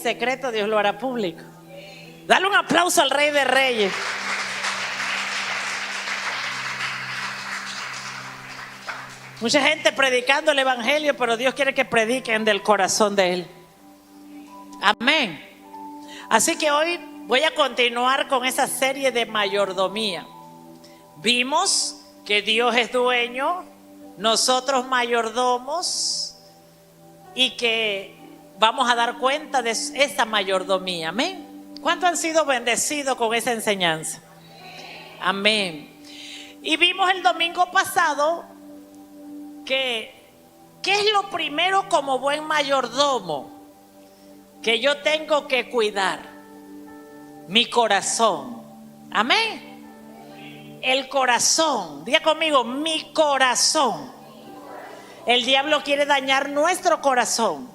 secreto, Dios lo hará público. Dale un aplauso al Rey de Reyes. Mucha gente predicando el evangelio, pero Dios quiere que prediquen del corazón de Él. Amén. Así que hoy voy a continuar con esa serie de mayordomía. Vimos que Dios es dueño, nosotros mayordomos, y que vamos a dar cuenta de esa mayordomía. Amén. ¿Cuántos han sido bendecidos con esa enseñanza? Amén. Y vimos el domingo pasado que ¿qué es lo primero como buen mayordomo que yo tengo que cuidar? Mi corazón. Amén. El corazón. Diga conmigo, mi corazón. El diablo quiere dañar nuestro corazón.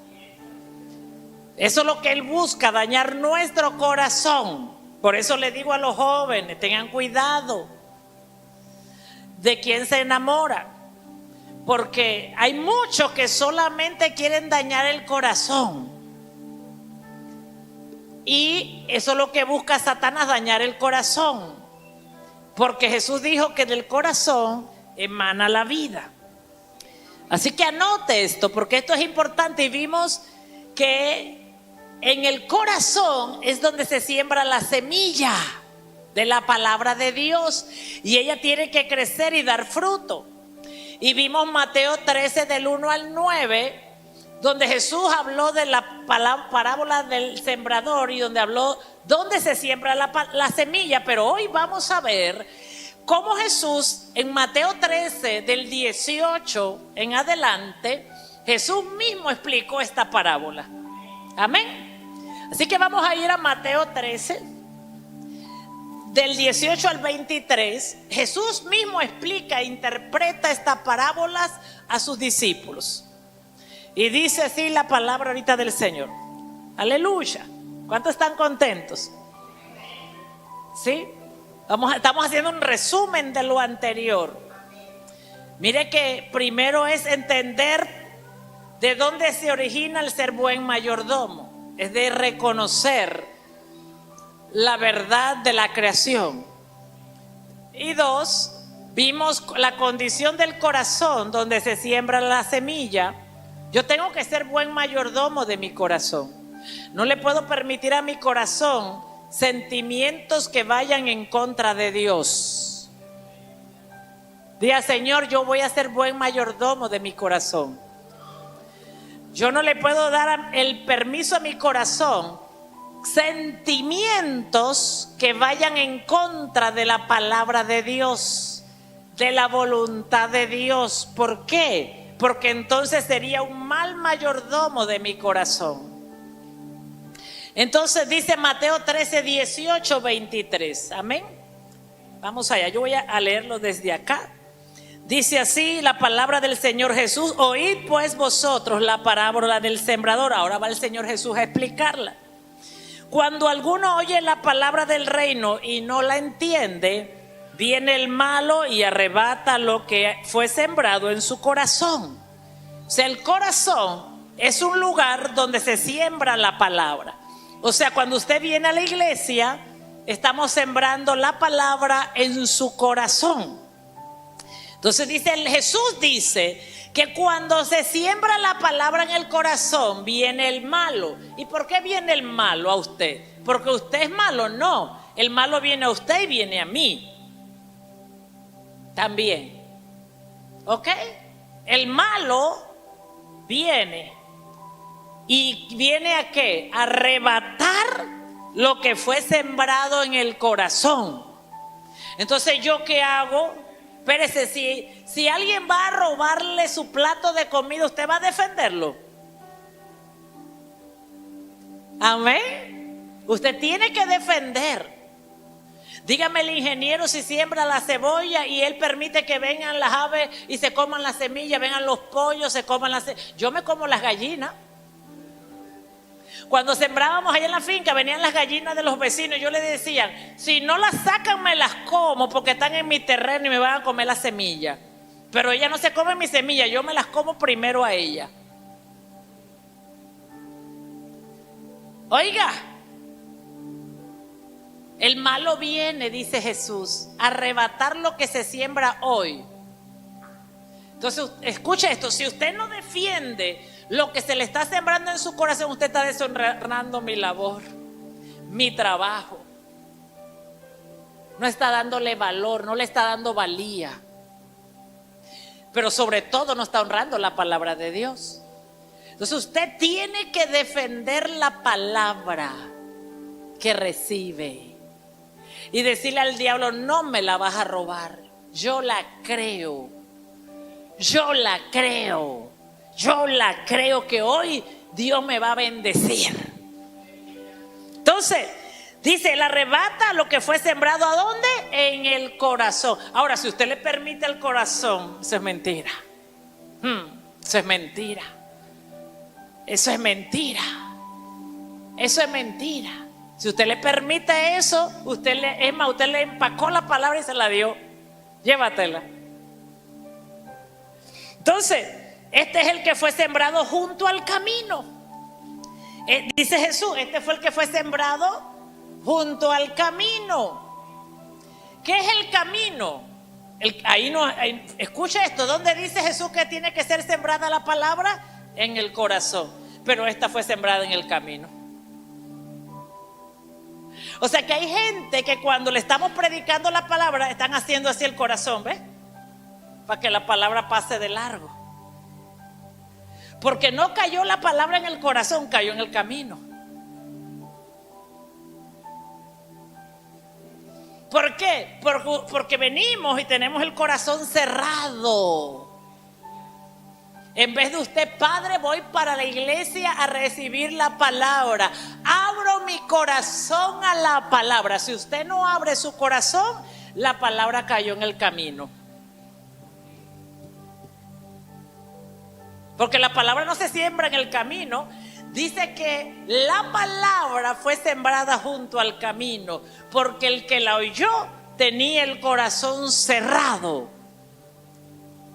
Eso es lo que él busca, dañar nuestro corazón. Por eso le digo a los jóvenes, tengan cuidado de quién se enamora. Porque hay muchos que solamente quieren dañar el corazón. Y eso es lo que busca Satanás, dañar el corazón. Porque Jesús dijo que del corazón emana la vida. Así que anote esto, porque esto es importante. Y vimos que en el corazón es donde se siembra la semilla de la palabra de Dios. Y ella tiene que crecer y dar fruto. Y vimos Mateo 13 del 1 al 9, donde Jesús habló de la parábola del sembrador y donde habló dónde se siembra la semilla. Pero hoy vamos a ver cómo Jesús en Mateo 13 del 18 en adelante, Jesús mismo explicó esta parábola. Amén. Así que vamos a ir a Mateo 13 del 18 al 23. Jesús mismo explica e interpreta estas parábolas a sus discípulos. Y dice así la palabra ahorita del Señor. Aleluya. ¿Cuántos están contentos? ¿Sí? Estamos haciendo un resumen de lo anterior. Mire que primero es entender de dónde se origina el ser buen mayordomo. Es de reconocer la verdad de la creación. Y dos, vimos la condición del corazón donde se siembra la semilla. Yo tengo que ser buen mayordomo de mi corazón. No le puedo permitir a mi corazón sentimientos que vayan en contra de Dios. Diga, Señor, yo voy a ser buen mayordomo de mi corazón. Yo no le puedo dar el permiso a mi corazón sentimientos que vayan en contra de la palabra de Dios, de la voluntad de Dios. ¿Por qué? Porque entonces sería un mal mayordomo de mi corazón. Entonces dice Mateo 13, 18, 23. Amén. Vamos allá, yo voy a leerlo desde acá. Dice así la palabra del Señor Jesús: oíd pues vosotros la parábola del sembrador. Ahora va el Señor Jesús a explicarla. Cuando alguno oye la palabra del reino y no la entiende, viene el malo y arrebata lo que fue sembrado en su corazón. O sea, el corazón es un lugar donde se siembra la palabra. O sea, cuando usted viene a la iglesia, estamos sembrando la palabra en su corazón. Entonces Jesús dice que cuando se siembra la palabra en el corazón, viene el malo. ¿Y por qué viene el malo a usted? ¿Porque usted es malo? No, el malo viene a usted y viene a mí también. ¿Ok? El malo viene. ¿Y viene a qué? A arrebatar lo que fue sembrado en el corazón. Entonces, ¿yo qué hago? Espérese, si alguien va a robarle su plato de comida, ¿usted va a defenderlo? Amén. Usted tiene que defender. Dígame el ingeniero si siembra la cebolla y él permite que vengan las aves y se coman las semillas, vengan los pollos, se coman las semillas. Yo me como las gallinas. Cuando sembrábamos allá en la finca, venían las gallinas de los vecinos y yo les decía, si no las sacan me las como porque están en mi terreno y me van a comer las semillas. Pero ella no se come mis semillas, yo me las como primero a ella. Oiga, el malo viene, dice Jesús, a arrebatar lo que se siembra hoy. Entonces, escuche esto, si usted no defiende lo que se le está sembrando en su corazón, usted está deshonrando mi labor, mi trabajo. No está dándole valor, no le está dando valía. Pero sobre todo no está honrando la palabra de Dios. Entonces usted tiene que defender la palabra que recibe y decirle al diablo: no me la vas a robar, yo la creo, yo la creo, yo la creo que hoy Dios me va a bendecir. Entonces dice, él arrebata lo que fue sembrado, ¿a dónde? En el corazón. Ahora, si usted le permite al corazón, eso es mentira. Eso es mentira. Eso es mentira. Eso es mentira. Si usted le permite eso, usted le empacó la palabra y se la dio. Llévatela. Entonces, este es el que fue sembrado junto al camino. Dice Jesús, este fue el que fue sembrado junto al camino. ¿Qué es el camino? Escucha esto, ¿dónde dice Jesús que tiene que ser sembrada la palabra? En el corazón. Pero esta fue sembrada en el camino. O sea que hay gente que cuando le estamos predicando la palabra están haciendo así el corazón, ¿ves? Para que la palabra pase de largo. Porque no cayó la palabra en el corazón, cayó en el camino. ¿Por qué? Porque venimos y tenemos el corazón cerrado. En vez de usted, Padre, voy para la iglesia a recibir la palabra. Abro mi corazón a la palabra. Si usted no abre su corazón, la palabra cayó en el camino. Porque la palabra no se siembra en el camino. Dice que la palabra fue sembrada junto al camino, porque el que la oyó tenía el corazón cerrado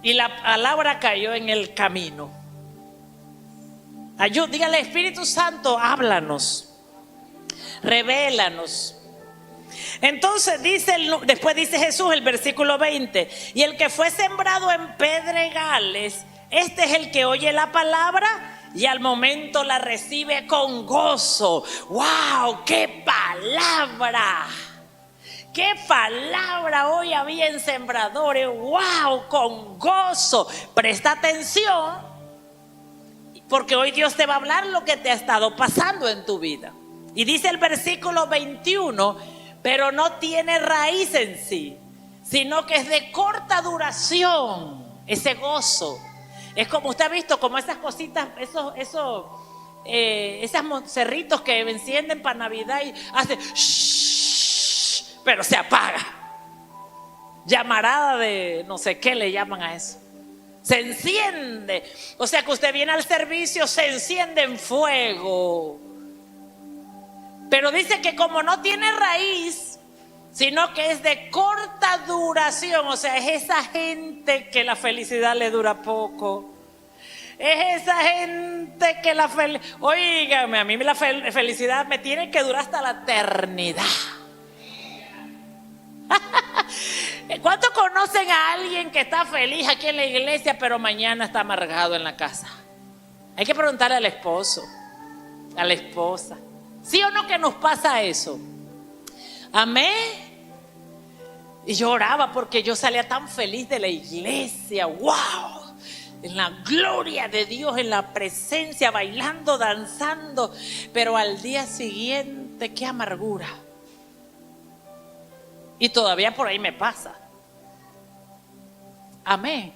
y la palabra cayó en el camino. Dígale: Espíritu Santo, háblanos, revélanos. Entonces después dice Jesús, el versículo 20: y el que fue sembrado en pedregales, este es el que oye la palabra y al momento la recibe con gozo. ¡Wow! ¡Qué palabra! ¡Qué palabra! Hoy había en sembradores. ¡Wow! Con gozo. Presta atención, porque hoy Dios te va a hablar lo que te ha estado pasando en tu vida. Y dice el versículo 21: pero no tiene raíz en sí, sino que es de corta duración. Ese gozo es como usted ha visto, como esas cositas, esos cerritos que encienden para Navidad y hace shhh, pero se apaga. Llamarada de no sé qué le llaman a eso. Se enciende. O sea que usted viene al servicio, se enciende en fuego. Pero dice que como no tiene raíz, sino que es de corta duración. O sea, es esa gente que la felicidad le dura poco. Es esa gente que Óigame, a mí la felicidad me tiene que durar hasta la eternidad. ¿Cuántos conocen a alguien que está feliz aquí en la iglesia, pero mañana está amargado en la casa? Hay que preguntarle al esposo, a la esposa. ¿Sí o no que nos pasa eso? Amén. Y yo oraba porque yo salía tan feliz de la iglesia. ¡Wow! En la gloria de Dios, en la presencia, bailando, danzando. Pero al día siguiente, qué amargura. Y todavía por ahí me pasa. Amén.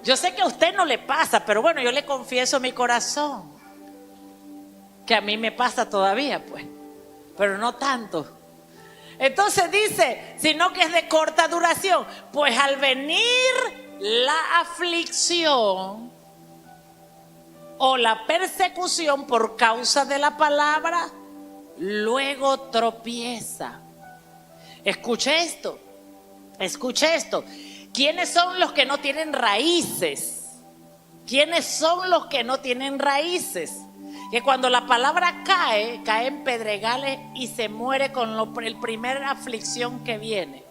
Yo sé que a usted no le pasa, pero bueno, yo le confieso mi corazón que a mí me pasa todavía, pues, pero no tanto. Entonces dice, sino que es de corta duración, pues al venir la aflicción o la persecución por causa de la palabra, luego tropieza. Escuche esto. ¿Quiénes son los que no tienen raíces? ¿Quiénes son los que no tienen raíces? que cuando la palabra cae en pedregales y se muere con el primer aflicción que viene.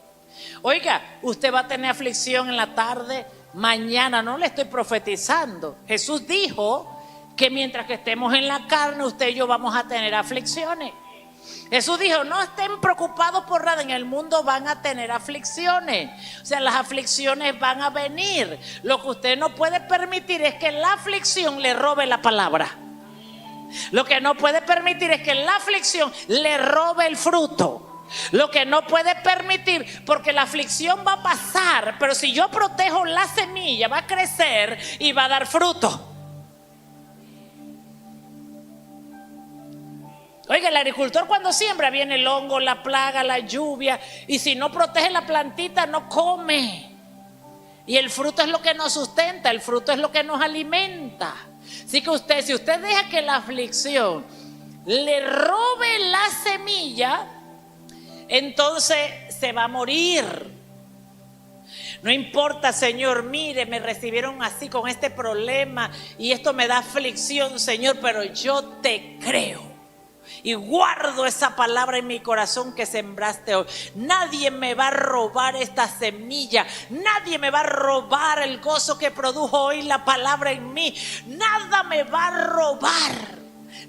Oiga, usted va a tener aflicción en la tarde, mañana, no le estoy profetizando. Jesús dijo que mientras que estemos en la carne, usted y yo vamos a tener aflicciones. Jesús dijo, no estén preocupados por nada, en el mundo van a tener aflicciones. O sea, las aflicciones van a venir. Lo que usted no puede permitir es que la aflicción le robe la palabra. Lo que no puede permitir es que la aflicción le robe el fruto. Lo que no puede permitir, porque la aflicción va a pasar, pero si yo protejo la semilla, va a crecer y va a dar fruto. Oiga, el agricultor cuando siembra viene el hongo, la plaga, la lluvia, y si no protege la plantita no come. Y el fruto es lo que nos sustenta, el fruto es lo que nos alimenta. Así que si usted deja que la aflicción le robe la semilla, entonces se va a morir. No importa, Señor, mire, me recibieron así con este problema y esto me da aflicción, Señor, pero yo te creo. Y guardo esa palabra en mi corazón que sembraste hoy. Nadie me va a robar esta semilla. Nadie me va a robar el gozo que produjo hoy la palabra en mí. Nada me va a robar.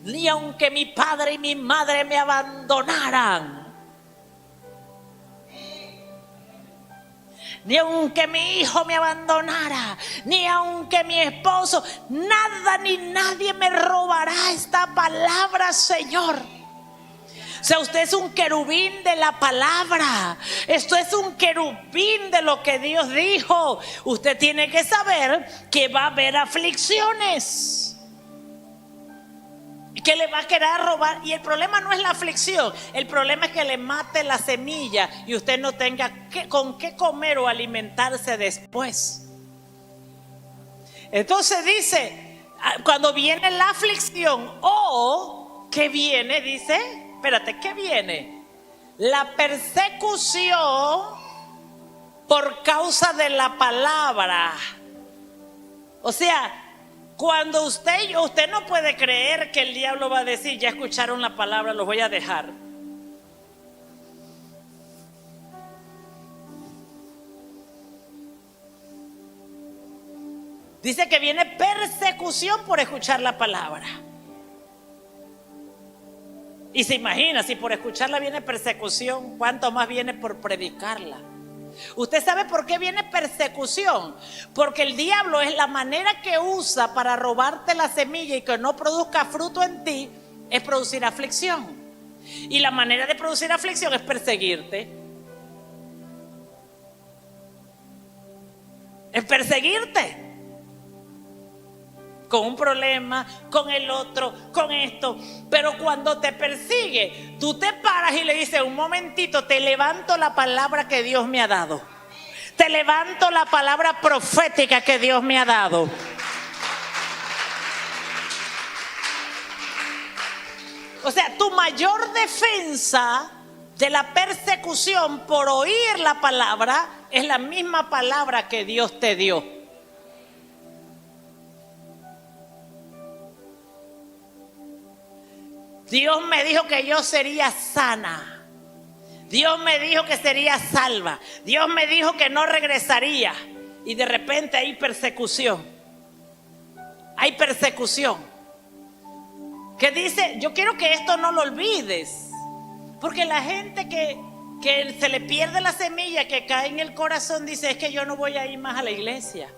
Ni aunque mi padre y mi madre me abandonaran. Ni aunque mi hijo me abandonara, ni aunque mi esposo, nada ni nadie me robará esta palabra, Señor. O sea, usted es un querubín de la palabra. Esto es un querubín de lo que Dios dijo. Usted tiene que saber que va a haber aflicciones, que le va a querer robar. Y el problema no es la aflicción, el problema es que le mate la semilla y usted no tenga con qué comer o alimentarse después. Entonces dice, cuando viene la aflicción o que viene, dice, espérate, ¿qué viene? La persecución por causa de la palabra. O sea, cuando usted no puede creer que el diablo va a decir, ya escucharon la palabra, los voy a dejar. Dice que viene persecución por escuchar la palabra. Y se imagina, si por escucharla viene persecución, ¿cuánto más viene por predicarla? ¿Usted sabe por qué viene persecución? Porque el diablo es la manera que usa para robarte la semilla y que no produzca fruto en ti, es producir aflicción. Y la manera de producir aflicción es perseguirte. Es perseguirte. Con un problema, con el otro, con esto. Pero cuando te persigue, tú te paras y le dices, un momentito, te levanto la palabra que Dios me ha dado. Te levanto la palabra profética que Dios me ha dado. O sea, tu mayor defensa de la persecución por oír la palabra es la misma palabra que Dios te dio. Dios me dijo que yo sería sana. Dios me dijo que sería salva. Dios me dijo que no regresaría. Y de repente hay persecución. Hay persecución. Que dice, yo quiero que esto no lo olvides. Porque la gente que se le pierde la semilla, que cae en el corazón, dice, es que yo no voy a ir más a la iglesia.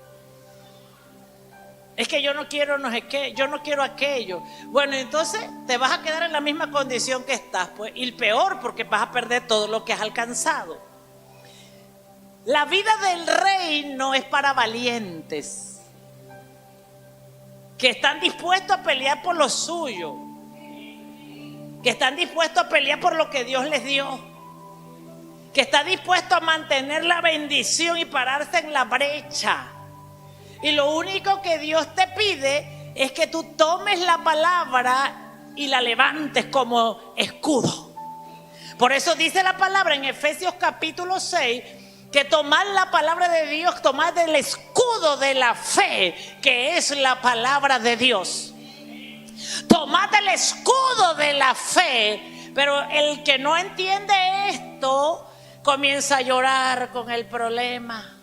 Es que yo no quiero no sé qué, yo no quiero aquello. Bueno, entonces te vas a quedar en la misma condición que estás, pues, y peor, porque vas a perder todo lo que has alcanzado. La vida del rey no es para valientes, que están dispuestos a pelear por lo suyo, que están dispuestos a pelear por lo que Dios les dio, que está dispuesto a mantener la bendición y pararse en la brecha. Y lo único que Dios te pide es que tú tomes la palabra y la levantes como escudo. Por eso dice la palabra en Efesios capítulo 6, que tomar la palabra de Dios, tomar el escudo de la fe, que es la palabra de Dios. Tomad el escudo de la fe. Pero el que no entiende esto comienza a llorar con el problema,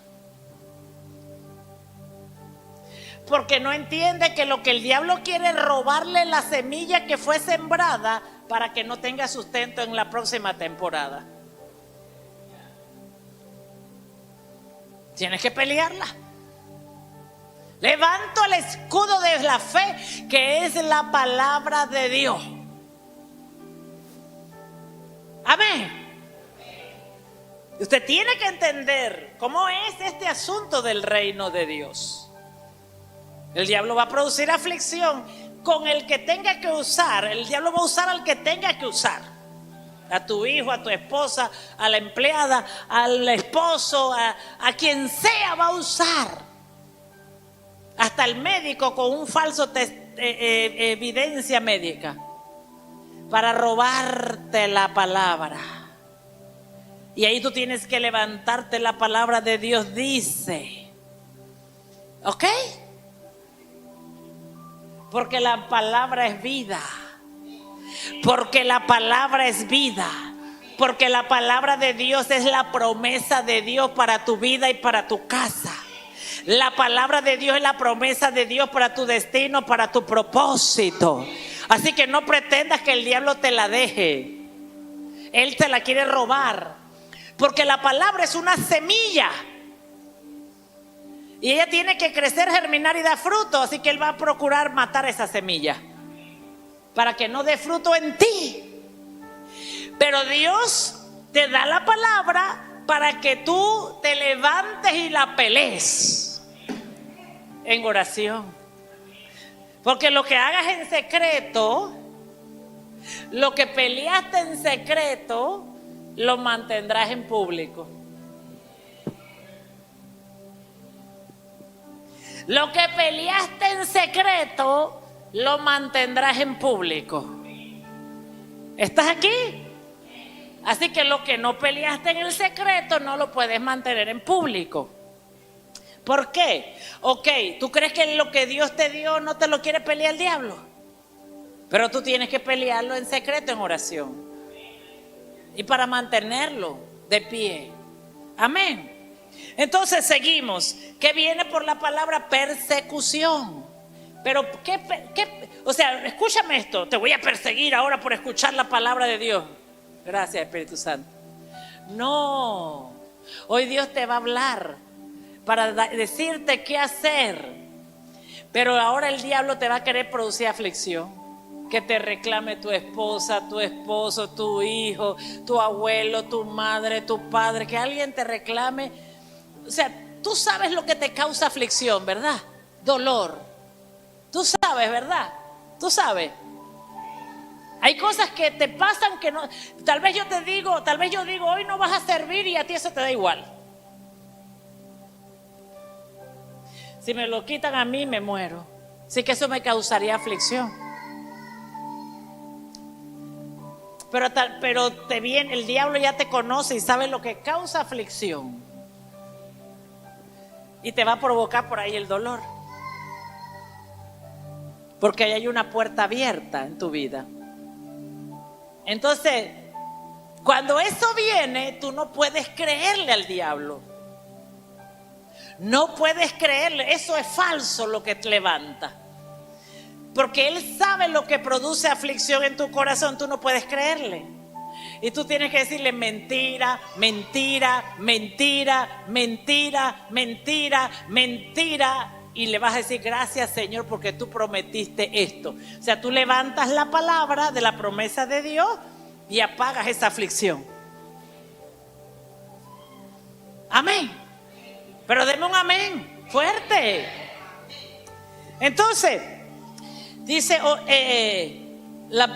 porque no entiende que lo que el diablo quiere es robarle la semilla que fue sembrada para que no tenga sustento en la próxima temporada. Tienes que pelearla. Levanto el escudo de la fe, que es la palabra de Dios. Amén. Usted tiene que entender cómo es este asunto del reino de Dios. El diablo va a producir aflicción con el que tenga que usar. El diablo va a usar al que tenga que usar. A tu hijo, a tu esposa, a la empleada, al esposo, a quien sea va a usar. Hasta el médico con un falso evidencia médica para robarte la palabra. Y ahí tú tienes que levantarte. La palabra de Dios dice, ¿ok? Porque la palabra es vida. Porque la palabra es vida. Porque la palabra de Dios es la promesa de Dios para tu vida y para tu casa. La palabra de Dios es la promesa de Dios para tu destino, para tu propósito. Así que no pretendas que el diablo te la deje. Él te la quiere robar. Porque la palabra es una semilla. Y ella tiene que crecer, germinar y dar fruto. Así que él va a procurar matar esa semilla para que no dé fruto en ti. Pero Dios te da la palabra para que tú te levantes y la pelees en oración. Porque lo que hagas en secreto, lo que peleaste en secreto, lo mantendrás en público. Lo que peleaste en secreto, lo mantendrás en público. ¿Estás aquí? Así que lo que no peleaste en el secreto, no lo puedes mantener en público. ¿Por qué? Ok, ¿tú crees que lo que Dios te dio no te lo quiere pelear el diablo? Pero tú tienes que pelearlo en secreto, en oración. Y para mantenerlo de pie. Amén. Entonces seguimos. ¿Qué viene por la palabra? Persecución. Pero o sea, escúchame esto. Te voy a perseguir ahora por escuchar la palabra de Dios. Gracias, Espíritu Santo. No. Hoy Dios te va a hablar para decirte qué hacer. Pero ahora el diablo te va a querer producir aflicción. Que te reclame tu esposa, tu esposo, tu hijo, tu abuelo, tu madre, tu padre. Que alguien te reclame. O sea, tú sabes lo que te causa aflicción, ¿verdad? Dolor. Tú sabes, ¿verdad? Tú sabes. Hay cosas que te pasan que no. Tal vez yo digo, hoy no vas a servir y a ti eso te da igual. Si me lo quitan a mí, me muero. Así que eso me causaría aflicción. Pero el diablo ya te conoce y sabe lo que causa aflicción. Y te va a provocar por ahí el dolor. Porque ahí hay una puerta abierta en tu vida. Entonces, cuando eso viene, tú no puedes creerle al diablo. No puedes creerle. Eso es falso lo que te levanta. Porque él sabe lo que produce aflicción en tu corazón. Tú no puedes creerle. Y tú tienes que decirle mentira, mentira, mentira, mentira, mentira, mentira. Y le vas a decir gracias, Señor, porque tú prometiste esto. O sea, tú levantas la palabra de la promesa de Dios y apagas esa aflicción. Amén. Pero deme un amén fuerte. Entonces dice,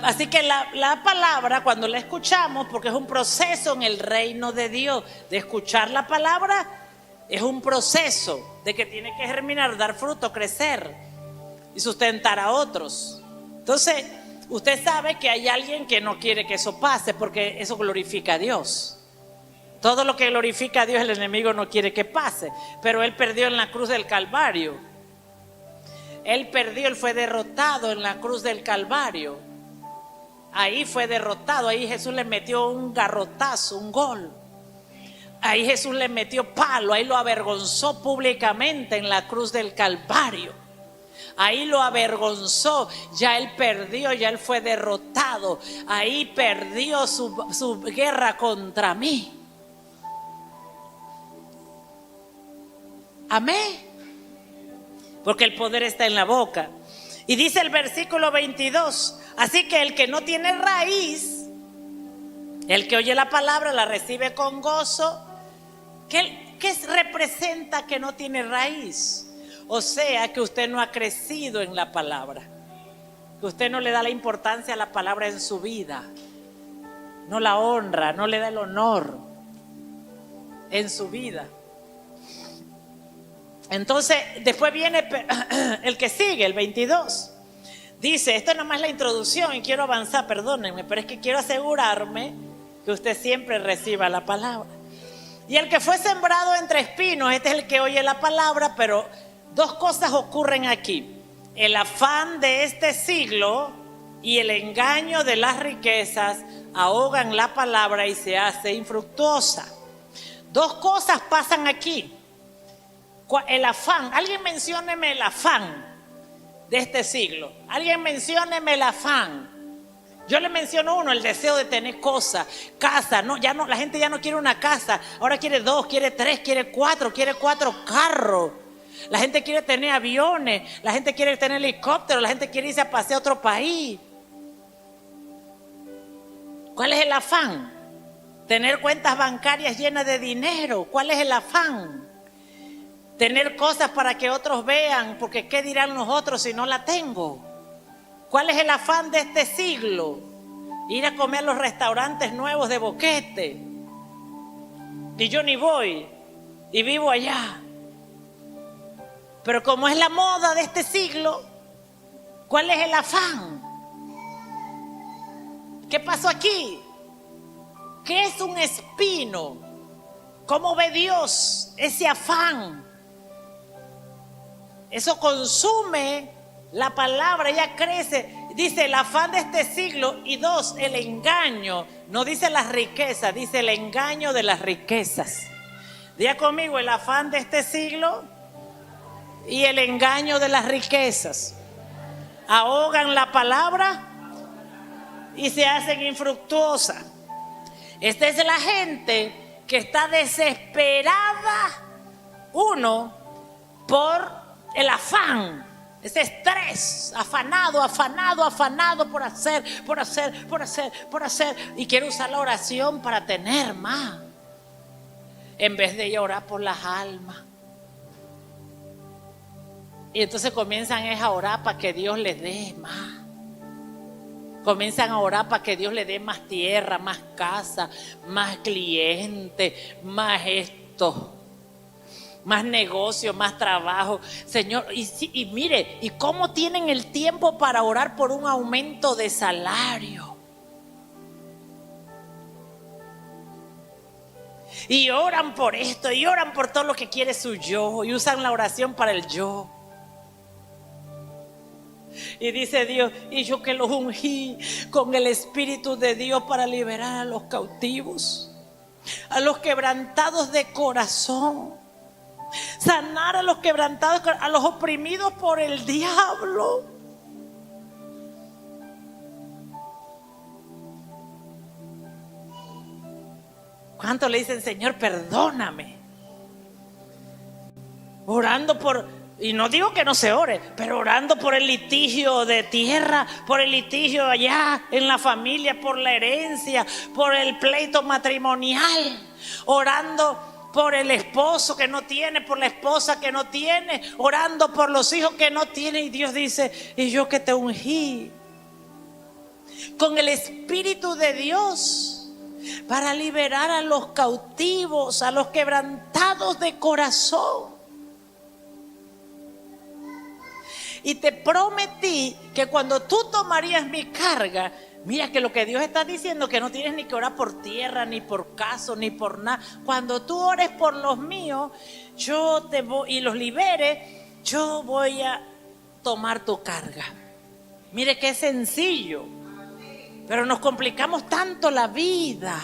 así que la palabra, cuando la escuchamos, porque es un proceso en el reino de Dios, de escuchar la palabra, es un proceso de que tiene que germinar, dar fruto, crecer y sustentar a otros. Entonces, usted sabe que hay alguien que no quiere que eso pase, porque eso glorifica a Dios. Todo lo que glorifica a Dios, el enemigo no quiere que pase, pero él perdió en la cruz del Calvario. Él perdió, Él fue derrotado en la cruz del Calvario. Ahí fue derrotado, ahí Jesús le metió un garrotazo, un gol. Ahí Jesús le metió palo, ahí lo avergonzó públicamente en la cruz del Calvario. Ahí lo avergonzó, ya Él perdió, ya Él fue derrotado. Ahí perdió su guerra contra mí. Amén. Porque el poder está en la boca. Y dice el versículo 22, así que el que no tiene raíz, el que oye la palabra, la recibe con gozo. ¿Qué representa que no tiene raíz? O sea, que usted no ha crecido en la palabra, que usted no le da la importancia a la palabra en su vida, no la honra, no le da el honor en su vida. Entonces, después viene el que sigue, el 22. Dice, esto es nomás la introducción y quiero avanzar, perdónenme, pero es que quiero asegurarme que usted siempre reciba la palabra. Y el que fue sembrado entre espinos, este es el que oye la palabra, pero dos cosas ocurren aquí. El afán de este siglo y el engaño de las riquezas ahogan la palabra y se hace infructuosa. Dos cosas pasan aquí. El afán, alguien mencióneme el afán de este siglo. Alguien mencióneme el afán. Yo le menciono uno, el deseo de tener cosas, casa. No, ya no, la gente ya no quiere una casa, ahora quiere 2, quiere 3, quiere 4 carros. La gente quiere tener aviones, la gente quiere tener helicópteros, la gente quiere irse a pasear a otro país. ¿Cuál es el afán? Tener cuentas bancarias llenas de dinero. ¿Cuál es el afán? Tener cosas para que otros vean, porque ¿qué dirán los otros si no la tengo? ¿Cuál es el afán de este siglo? Ir a comer a los restaurantes nuevos de Boquete. Y yo ni voy, y vivo allá. Pero como es la moda de este siglo, ¿cuál es el afán? ¿Qué pasó aquí? ¿Qué es un espino? ¿Cómo ve Dios ese afán? Eso consume la palabra, ella crece. Dice el afán de este siglo. Y 2, el engaño. No dice las riquezas, dice el engaño de las riquezas. Diga conmigo, el afán de este siglo y el engaño de las riquezas ahogan la palabra y se hacen infructuosas. Esta es la gente que está desesperada, uno, por el afán, ese estrés, afanado por hacer, y quiere usar la oración para tener más, en vez de orar por las almas. Y entonces comienzan a orar para que Dios les dé más. Comienzan a orar para que Dios les dé más tierra, más casa, más clientes, más esto, más negocio, más trabajo. Señor, y mire, ¿y cómo tienen el tiempo para orar por un aumento de salario? Y oran por esto, y oran por todo lo que quiere su yo, y usan la oración para el yo. Y dice Dios, y yo que los ungí con el Espíritu de Dios para liberar a los cautivos, a los quebrantados de corazón, sanar a los quebrantados, a los oprimidos por el diablo. ¿Cuántos le dicen, Señor, perdóname? Orando por... Y no digo que no se ore, pero orando por el litigio de tierra, por el litigio allá en la familia, por la herencia, por el pleito matrimonial, orando por el esposo que no tiene, por la esposa que no tiene, orando por los hijos que no tienen. Y Dios dice, y yo que te ungí con el Espíritu de Dios para liberar a los cautivos, a los quebrantados de corazón. Y te prometí que cuando tú tomarías mi carga, mira que lo que Dios está diciendo, que no tienes ni que orar por tierra, ni por caso, ni por nada. Cuando tú ores por los míos, yo te voy y los libere, yo voy a tomar tu carga. Mire qué sencillo, pero nos complicamos tanto la vida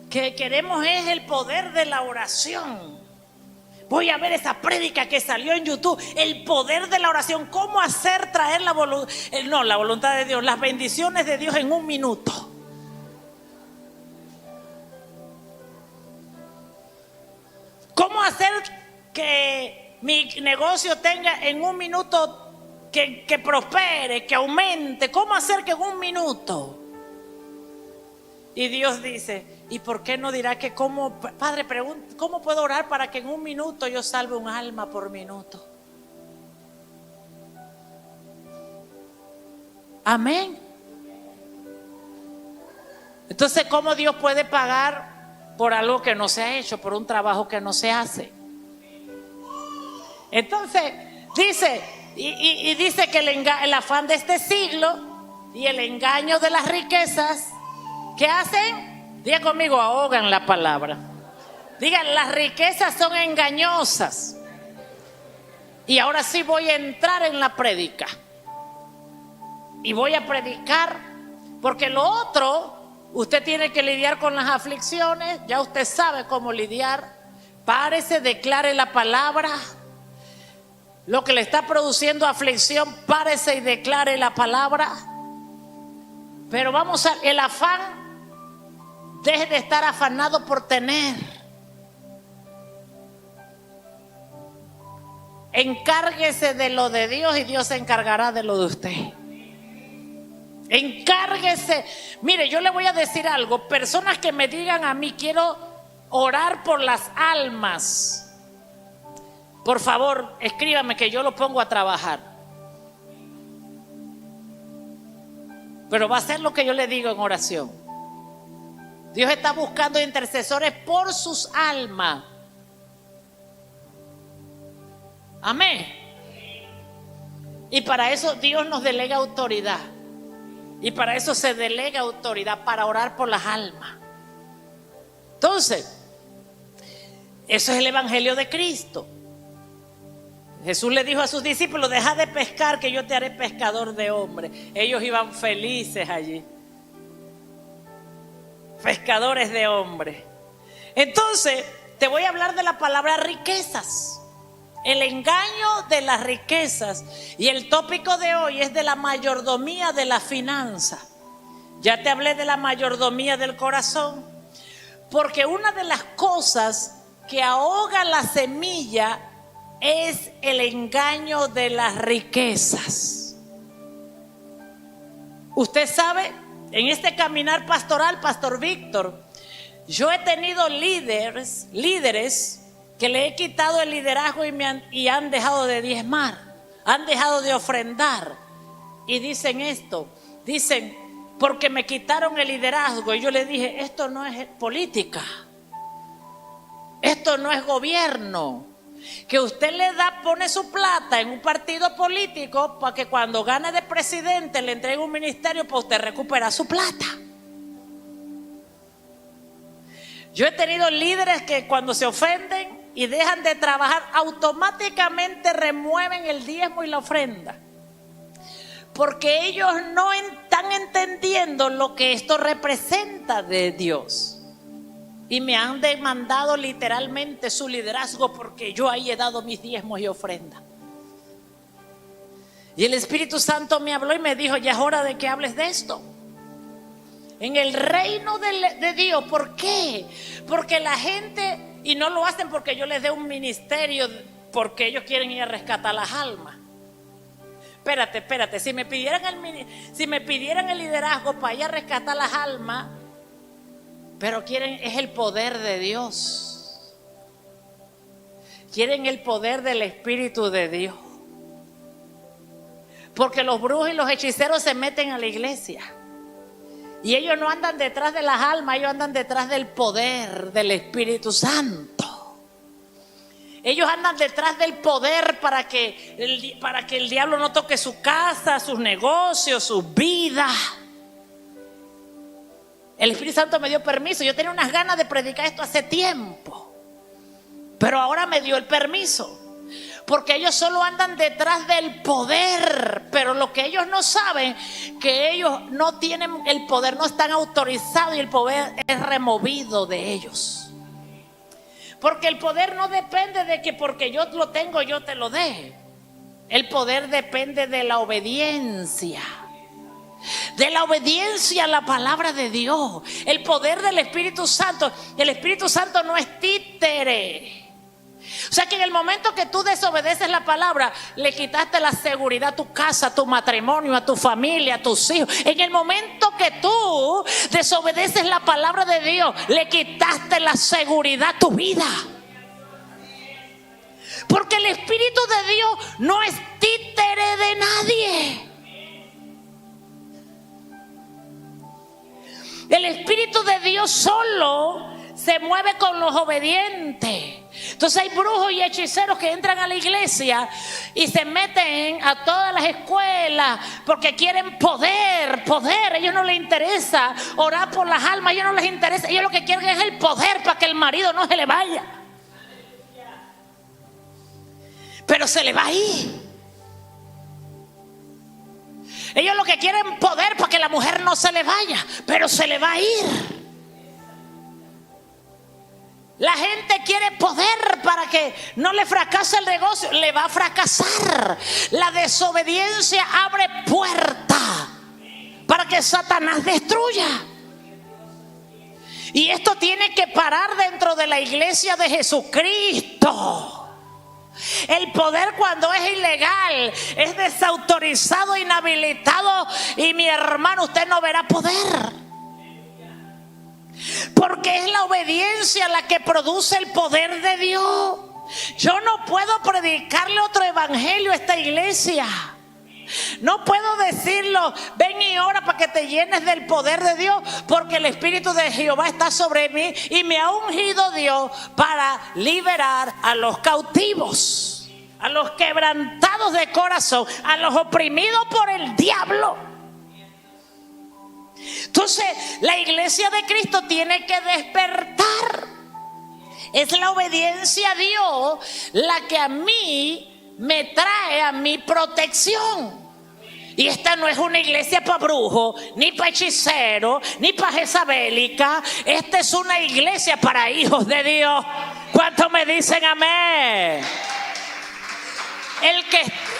que queremos es el poder de la oración. Voy a ver esa prédica que salió en YouTube, el poder de la oración, cómo hacer traer la voluntad de Dios, las bendiciones de Dios en un minuto. ¿Cómo hacer que mi negocio tenga en un minuto que prospere, que aumente? ¿Cómo hacer que en un minuto? Y Dios dice, ¿y por qué no dirá que Padre, pregunta, ¿cómo puedo orar para que en un minuto yo salve un alma por minuto? Amén. Entonces, ¿cómo Dios puede pagar por algo que no se ha hecho, por un trabajo que no se hace? Entonces, dice, y dice que el afán de este siglo y el engaño de las riquezas, ¿qué hacen? Diga conmigo, ahogan la palabra. Digan, las riquezas son engañosas. Y ahora sí voy a entrar en la prédica. Y voy a predicar, porque lo otro, usted tiene que lidiar con las aflicciones. Ya usted sabe cómo lidiar. Párese, declare la palabra. Lo que le está produciendo aflicción, párese y declare la palabra. Pero el afán, deje de estar afanado por tener. Encárguese de lo de Dios y Dios se encargará de lo de usted. Encárguese. Mire, yo le voy a decir algo. Personas que me digan a mí, quiero orar por las almas. Por favor, escríbame que yo lo pongo a trabajar. Pero va a ser lo que yo le digo en oración. Dios está buscando intercesores por sus almas. Amén. Y para eso Dios nos delega autoridad. Y para eso se delega autoridad, para orar por las almas. Entonces, eso es el evangelio de Cristo. Jesús le dijo a sus discípulos, deja de pescar que yo te haré pescador de hombres. Ellos iban felices allí. Pescadores de hombres. Entonces, te voy a hablar de la palabra riquezas. El engaño de las riquezas. Y el tópico de hoy es de la mayordomía de la finanza. Ya te hablé de la mayordomía del corazón. Porque una de las cosas que ahoga la semilla es el engaño de las riquezas. Usted sabe, en este caminar pastoral, Pastor Víctor, yo he tenido líderes que le he quitado el liderazgo y han dejado de diezmar, han dejado de ofrendar. Y dicen esto, dicen, porque me quitaron el liderazgo. Y yo le dije, esto no es política, esto no es gobierno. Que usted pone su plata en un partido político para que cuando gane de presidente le entregue un ministerio para usted recuperar su plata. Yo he tenido líderes que cuando se ofenden y dejan de trabajar, automáticamente remueven el diezmo y la ofrenda. Porque ellos no están entendiendo lo que esto representa de Dios. Y me han demandado literalmente su liderazgo porque yo ahí he dado mis diezmos y ofrendas. Y el Espíritu Santo me habló y me dijo, ya es hora de que hables de esto. En el reino de Dios. ¿Por qué? Porque la gente, y no lo hacen porque yo les dé un ministerio, porque ellos quieren ir a rescatar las almas. Espérate, si me pidieran el liderazgo para ir a rescatar las almas, pero es el poder de Dios. Quieren el poder del Espíritu de Dios. Porque los brujos y los hechiceros se meten a la iglesia. Y ellos no andan detrás de las almas, ellos andan detrás del poder del Espíritu Santo. Ellos andan detrás del poder para que el diablo no toque su casa, sus negocios, sus vidas. El Espíritu Santo me dio permiso. Yo tenía unas ganas de predicar esto hace tiempo, pero ahora me dio el permiso. porque ellos solo andan detrás del poder, pero lo que ellos no saben, que ellos no tienen el poder, no están autorizados y el poder es removido de ellos. Porque el poder no depende de que porque yo lo tengo yo te lo dé. El poder depende de la obediencia. De la obediencia a la palabra de Dios. El poder del Espíritu Santo. El Espíritu Santo no es títere. O sea que en el momento que tú desobedeces la palabra, le quitaste la seguridad a tu casa, a tu matrimonio, a tu familia, a tus hijos. En el momento que tú desobedeces la palabra de Dios, le quitaste la seguridad a tu vida. Porque el Espíritu de Dios no es títere de nadie. El Espíritu de Dios solo se mueve con los obedientes. Entonces hay brujos y hechiceros que entran a la iglesia y se meten a todas las escuelas porque quieren poder. A ellos no les interesa orar por las almas, a ellos no les interesa. Ellos lo que quieren es el poder para que el marido no se le vaya. Pero se le va a ir. Ellos lo que quieren poder para que la mujer no se le vaya, pero se le va a ir. La gente quiere poder para que no le fracase el negocio, le va a fracasar. La desobediencia abre puerta para que Satanás destruya. Y esto tiene que parar dentro de la iglesia de Jesucristo. El poder, cuando es ilegal, es desautorizado, inhabilitado, y mi hermano, usted no verá poder. Porque es la obediencia la que produce el poder de Dios. Yo no puedo predicarle otro evangelio a esta iglesia. No puedo decirlo, ven y ora para que te llenes del poder de Dios, porque el Espíritu de Jehová está sobre mí y me ha ungido Dios para liberar a los cautivos, a los quebrantados de corazón, a los oprimidos por el diablo. Entonces la iglesia de Cristo tiene que despertar. Es la obediencia a Dios la que a mí me trae a mi protección. Y esta no es una iglesia para brujos, ni para hechiceros, ni para jezabélica. Esta es una iglesia para hijos de Dios. ¿Cuántos me dicen amén?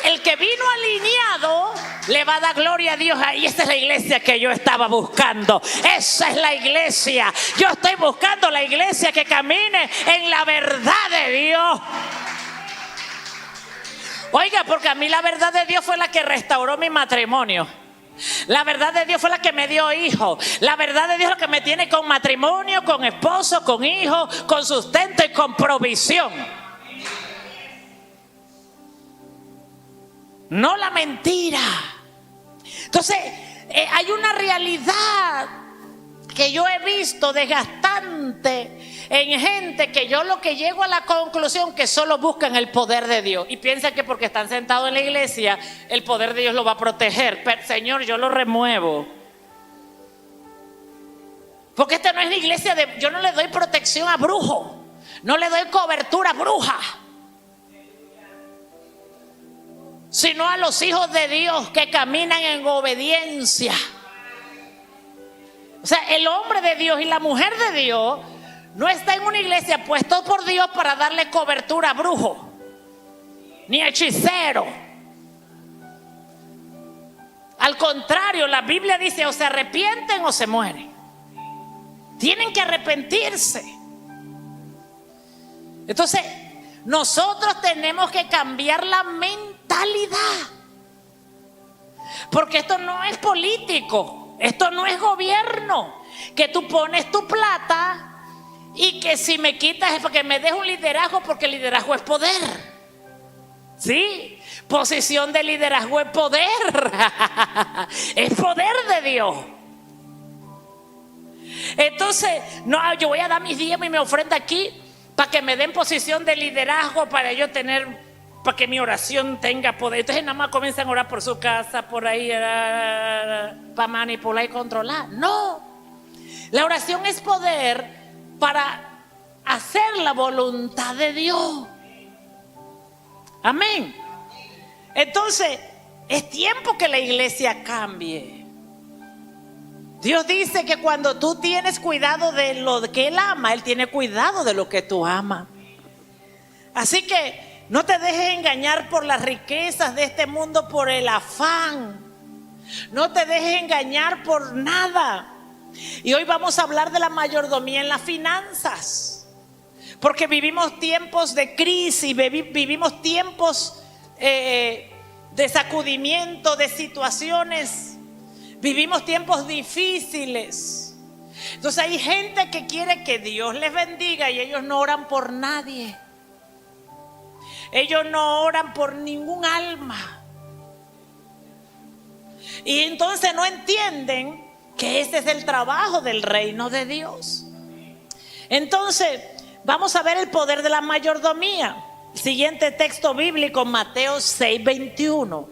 El que vino alineado le va a dar gloria a Dios. Y esta es la iglesia que yo estaba buscando. Esa es la iglesia. Yo estoy buscando la iglesia que camine en la verdad de Dios. Oiga, porque a mí la verdad de Dios fue la que restauró mi matrimonio. La verdad de Dios fue la que me dio hijos. La verdad de Dios es la que me tiene con matrimonio, con esposo, con hijos, con sustento y con provisión. No la mentira. Entonces, hay una realidad que yo he visto desgastante en gente que yo lo que llego a la conclusión que solo buscan el poder de Dios y piensan que porque están sentados en la iglesia el poder de Dios lo va a proteger. Pero, Señor, yo lo remuevo. Porque esta no es la iglesia de... Yo no le doy protección a brujos, no le doy cobertura a brujas, sino a los hijos de Dios que caminan en obediencia. O sea, el hombre de Dios y la mujer de Dios no está en una iglesia puesto por Dios para darle cobertura a brujo ni a hechicero. Al contrario, la Biblia dice: o se arrepienten o se mueren. Tienen que arrepentirse. Entonces, nosotros tenemos que cambiar la mentalidad. Porque esto no es político, esto no es gobierno, que tú pones tu plata y que si me quitas es porque me des un liderazgo, porque el liderazgo es poder. ¿Sí? Posición de liderazgo es poder. Es poder de Dios. Entonces, no, yo voy a dar mis diezmos y mi ofrenda aquí para que me den posición de liderazgo, para yo tener, para que mi oración tenga poder. Entonces nada más comienzan a orar por su casa, por ahí, para manipular y controlar. No, la oración es poder para hacer la voluntad de Dios. Amén. Entonces, es tiempo que la iglesia cambie. Dios dice que cuando tú tienes cuidado de lo que Él ama, Él tiene cuidado de lo que tú amas. Así que no te dejes engañar por las riquezas de este mundo, por el afán. No te dejes engañar por nada. Y hoy vamos a hablar de la mayordomía en las finanzas. Porque vivimos tiempos de crisis, vivimos tiempos de sacudimiento, de situaciones. Vivimos tiempos difíciles. Entonces hay gente que quiere que Dios les bendiga y ellos no oran por nadie. Ellos no oran por ningún alma. Y entonces no entienden que ese es el trabajo del reino de Dios. Entonces vamos a ver el poder de la mayordomía. Siguiente texto bíblico, Mateo 6:21.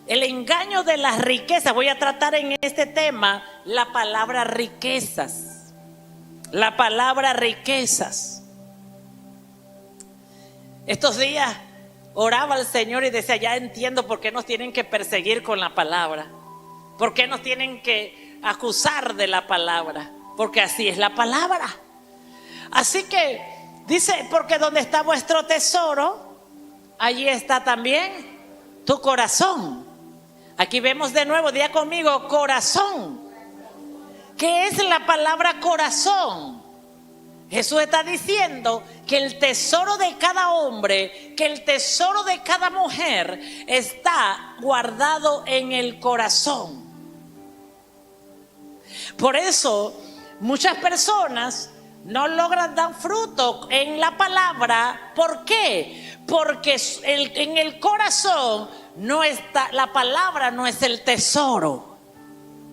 El engaño de las riquezas. Voy a tratar en este tema la palabra riquezas. La palabra riquezas. Estos días oraba al Señor y decía, ya entiendo por qué nos tienen que perseguir con la palabra. Por qué nos tienen que acusar de la palabra. Porque así es la palabra. Así que dice, porque donde está vuestro tesoro, allí está también tu corazón. Aquí vemos de nuevo, diga conmigo, corazón. ¿Qué es la palabra corazón? Jesús está diciendo que el tesoro de cada hombre, que el tesoro de cada mujer está guardado en el corazón. Por eso muchas personas no logran dar fruto en la palabra. ¿Por qué? Porque en el corazón no está, la palabra no es el tesoro.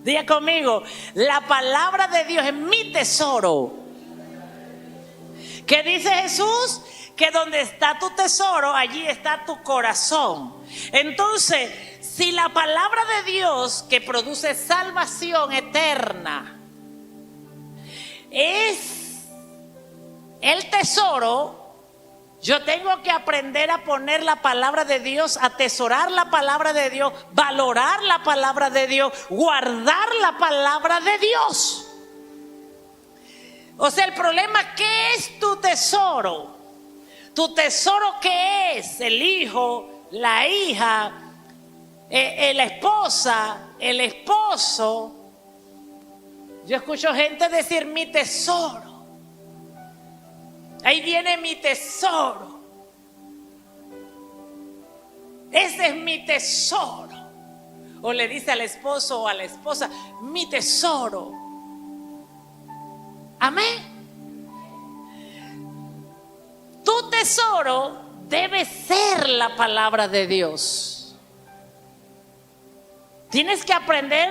Diga conmigo, la palabra de Dios es mi tesoro. ¿Qué dice Jesús? Que donde está tu tesoro, allí está tu corazón. Entonces, si la palabra de Dios, que produce salvación eterna, es el tesoro, yo tengo que aprender a poner la palabra de Dios, atesorar la palabra de Dios, valorar la palabra de Dios, guardar la palabra de Dios. O sea, el problema, ¿qué es tu tesoro? Tu tesoro, ¿qué es? El hijo, la hija, la esposa, el esposo. Yo escucho gente decir mi tesoro. Ahí viene mi tesoro. Ese es mi tesoro. O le dice al esposo o a la esposa, mi tesoro. Amén. Tu tesoro debe ser la palabra de Dios. Tienes que aprender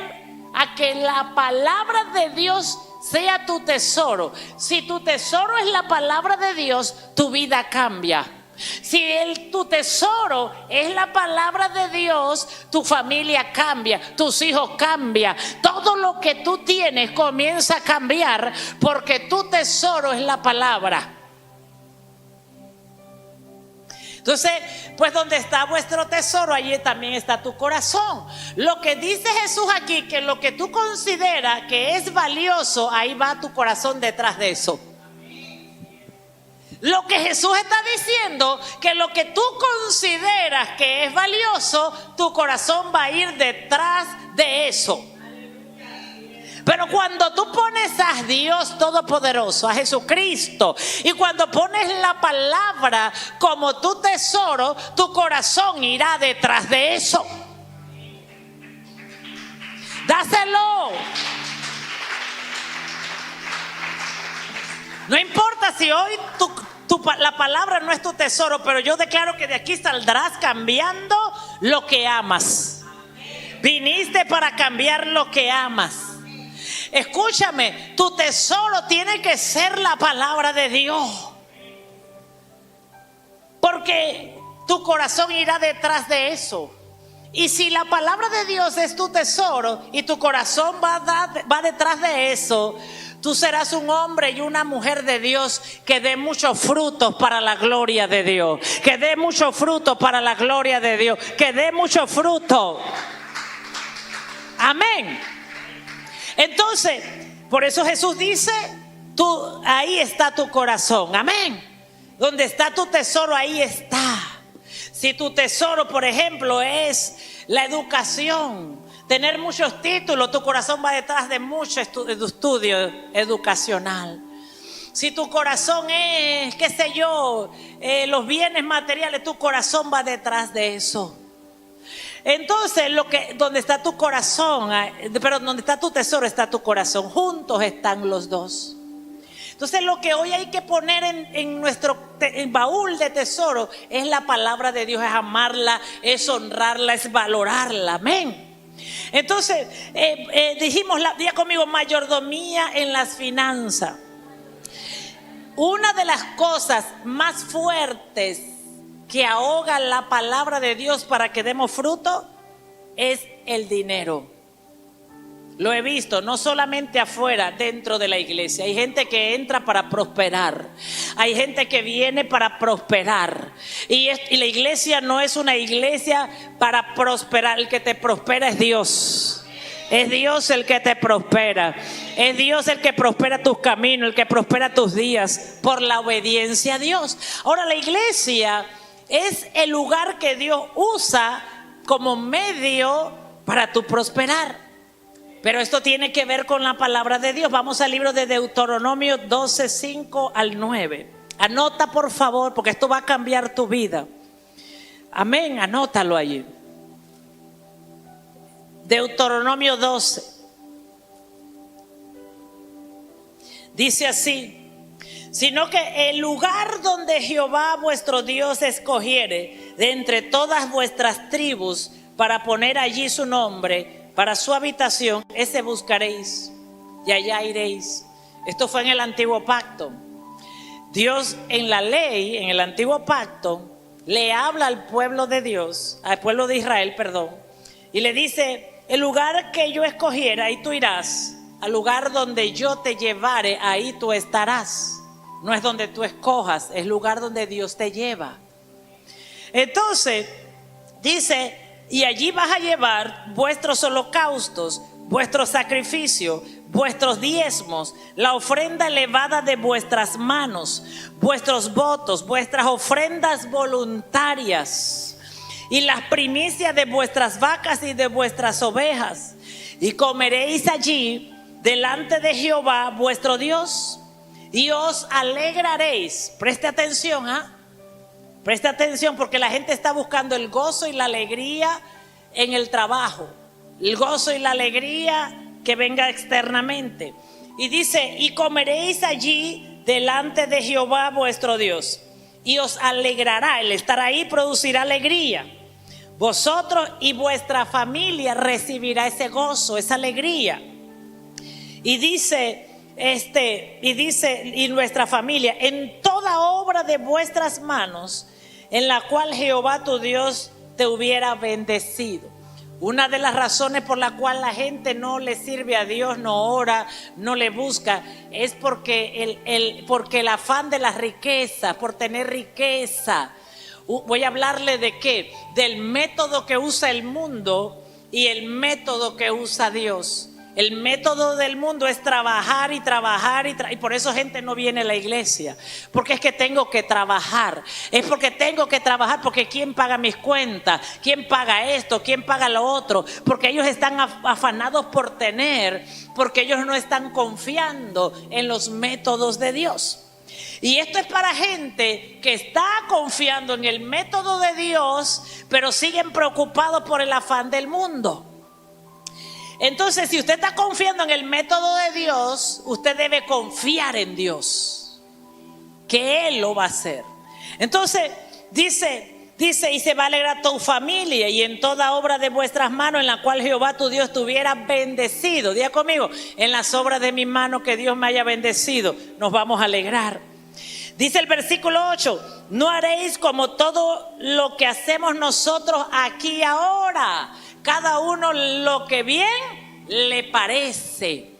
a que la palabra de Dios sea tu tesoro. Si tu tesoro es la palabra de Dios, tu vida cambia. Si tu tesoro es la palabra de Dios, tu familia cambia, tus hijos cambian. Todo lo que tú tienes comienza a cambiar porque tu tesoro es la palabra. Entonces, pues donde está vuestro tesoro, allí también está tu corazón. Lo que dice Jesús aquí, que lo que tú consideras que es valioso, ahí va tu corazón detrás de eso. Lo que Jesús está diciendo, que lo que tú consideras que es valioso, tu corazón va a ir detrás de eso. Pero cuando tú pones a Dios Todopoderoso, a Jesucristo, y cuando pones la palabra como tu tesoro, tu corazón irá detrás de eso. Dáselo. No importa si hoy la palabra no es tu tesoro, pero yo declaro que de aquí saldrás cambiando lo que amas. Viniste para cambiar lo que amas. Escúchame, tu tesoro tiene que ser la palabra de Dios. Porque tu corazón irá detrás de eso. Y si la palabra de Dios es tu tesoro y tu corazón va detrás de eso, Tú serás un hombre y una mujer de Dios que dé muchos frutos para la gloria de Dios. Que dé muchos frutos para la gloria de Dios. Que dé muchos frutos. Amén. Entonces, por eso Jesús dice, ahí está tu corazón. Amén. Donde está tu tesoro, ahí está. Si tu tesoro, por ejemplo, es la educación, tener muchos títulos, tu corazón va detrás de mucho estudio educacional. Si tu corazón es, qué sé yo, los bienes materiales, tu corazón va detrás de eso. Entonces, donde está tu corazón, donde está tu tesoro, está tu corazón. Juntos están los dos. Entonces, lo que hoy hay que poner en nuestro baúl de tesoro es la palabra de Dios, es amarla, es honrarla, es valorarla. Amén. Entonces, dijimos, día conmigo, mayordomía en las finanzas. Una de las cosas más fuertes que ahoga la palabra de Dios para que demos fruto es el dinero. Lo he visto, no solamente afuera, dentro de la iglesia. Hay gente que entra para prosperar. Hay gente que viene para prosperar. Y la iglesia no es una iglesia para prosperar. El que te prospera es Dios. Es Dios el que te prospera. Es Dios el que prospera tus caminos, el que prospera tus días por la obediencia a Dios. Ahora, la iglesia es el lugar que Dios usa como medio para tu prosperar. Pero esto tiene que ver con la palabra de Dios. Vamos al libro de Deuteronomio 12, 5 al 9. Anota, por favor, porque esto va a cambiar tu vida. Amén, anótalo allí. Deuteronomio 12. Dice así: sino que el lugar donde Jehová vuestro Dios escogiere de entre todas vuestras tribus para poner allí su nombre, para su habitación, ese buscaréis y allá iréis. Esto fue en el antiguo pacto. Dios en la ley, en el antiguo pacto, le habla al pueblo de Dios, al pueblo de Israel, perdón, y le dice: el lugar que yo escogiera, ahí tú irás. Al lugar donde yo te llevare, ahí tú estarás. No es donde tú escojas, es el lugar donde Dios te lleva. Entonces, dice: y allí vas a llevar vuestros holocaustos, vuestros sacrificios, vuestros diezmos, la ofrenda elevada de vuestras manos, vuestros votos, vuestras ofrendas voluntarias y las primicias de vuestras vacas y de vuestras ovejas. Y comeréis allí delante de Jehová vuestro Dios y os alegraréis. Preste atención, preste atención, porque la gente está buscando el gozo y la alegría en el trabajo. El gozo y la alegría que venga externamente. Y dice: y comeréis allí delante de Jehová vuestro Dios. Y os alegrará. El estar ahí producirá alegría. Vosotros y vuestra familia recibirá ese gozo, esa alegría. Y dice... y nuestra familia, en toda obra de vuestras manos, en la cual Jehová tu Dios te hubiera bendecido. Una de las razones por la cual la gente no le sirve a Dios, no ora, no le busca, es porque el afán de las riquezas, por tener riqueza. Voy a hablarle de qué, del método que usa el mundo y el método que usa Dios. El método del mundo es trabajar y trabajar y por eso gente no viene a la iglesia, porque es que tengo que trabajar, es porque tengo que trabajar, porque ¿quién paga mis cuentas? ¿Quién paga esto? ¿Quién paga lo otro? Porque ellos están afanados por tener, porque ellos no están confiando en los métodos de Dios. Y esto es para gente que está confiando en el método de Dios, pero siguen preocupados por el afán del mundo. Entonces, si usted está confiando en el método de Dios, usted debe confiar en Dios, que Él lo va a hacer. Entonces, dice, y se va a alegrar tu familia y en toda obra de vuestras manos en la cual Jehová tu Dios te hubiera bendecido. Diga conmigo: en las obras de mis manos que Dios me haya bendecido, nos vamos a alegrar. Dice el versículo 8: no haréis como todo lo que hacemos nosotros aquí ahora, cada uno lo que bien le parece.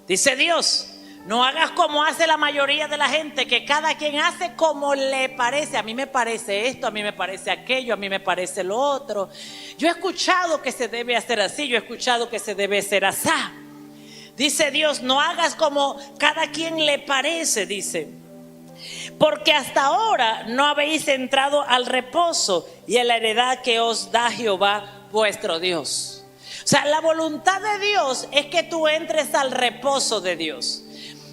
Dice Dios: No hagas como hace la mayoría de la gente, que cada quien hace como le parece. A mí me parece esto, a mí me parece aquello, a mí me parece lo otro. Yo he escuchado que se debe hacer así, yo he escuchado que se debe hacer así. Dice Dios, no hagas como cada quien le parece, dice. Porque hasta ahora no habéis entrado al reposo y a la heredad que os da Jehová vuestro Dios. O sea, la voluntad de Dios es que tú entres al reposo de Dios.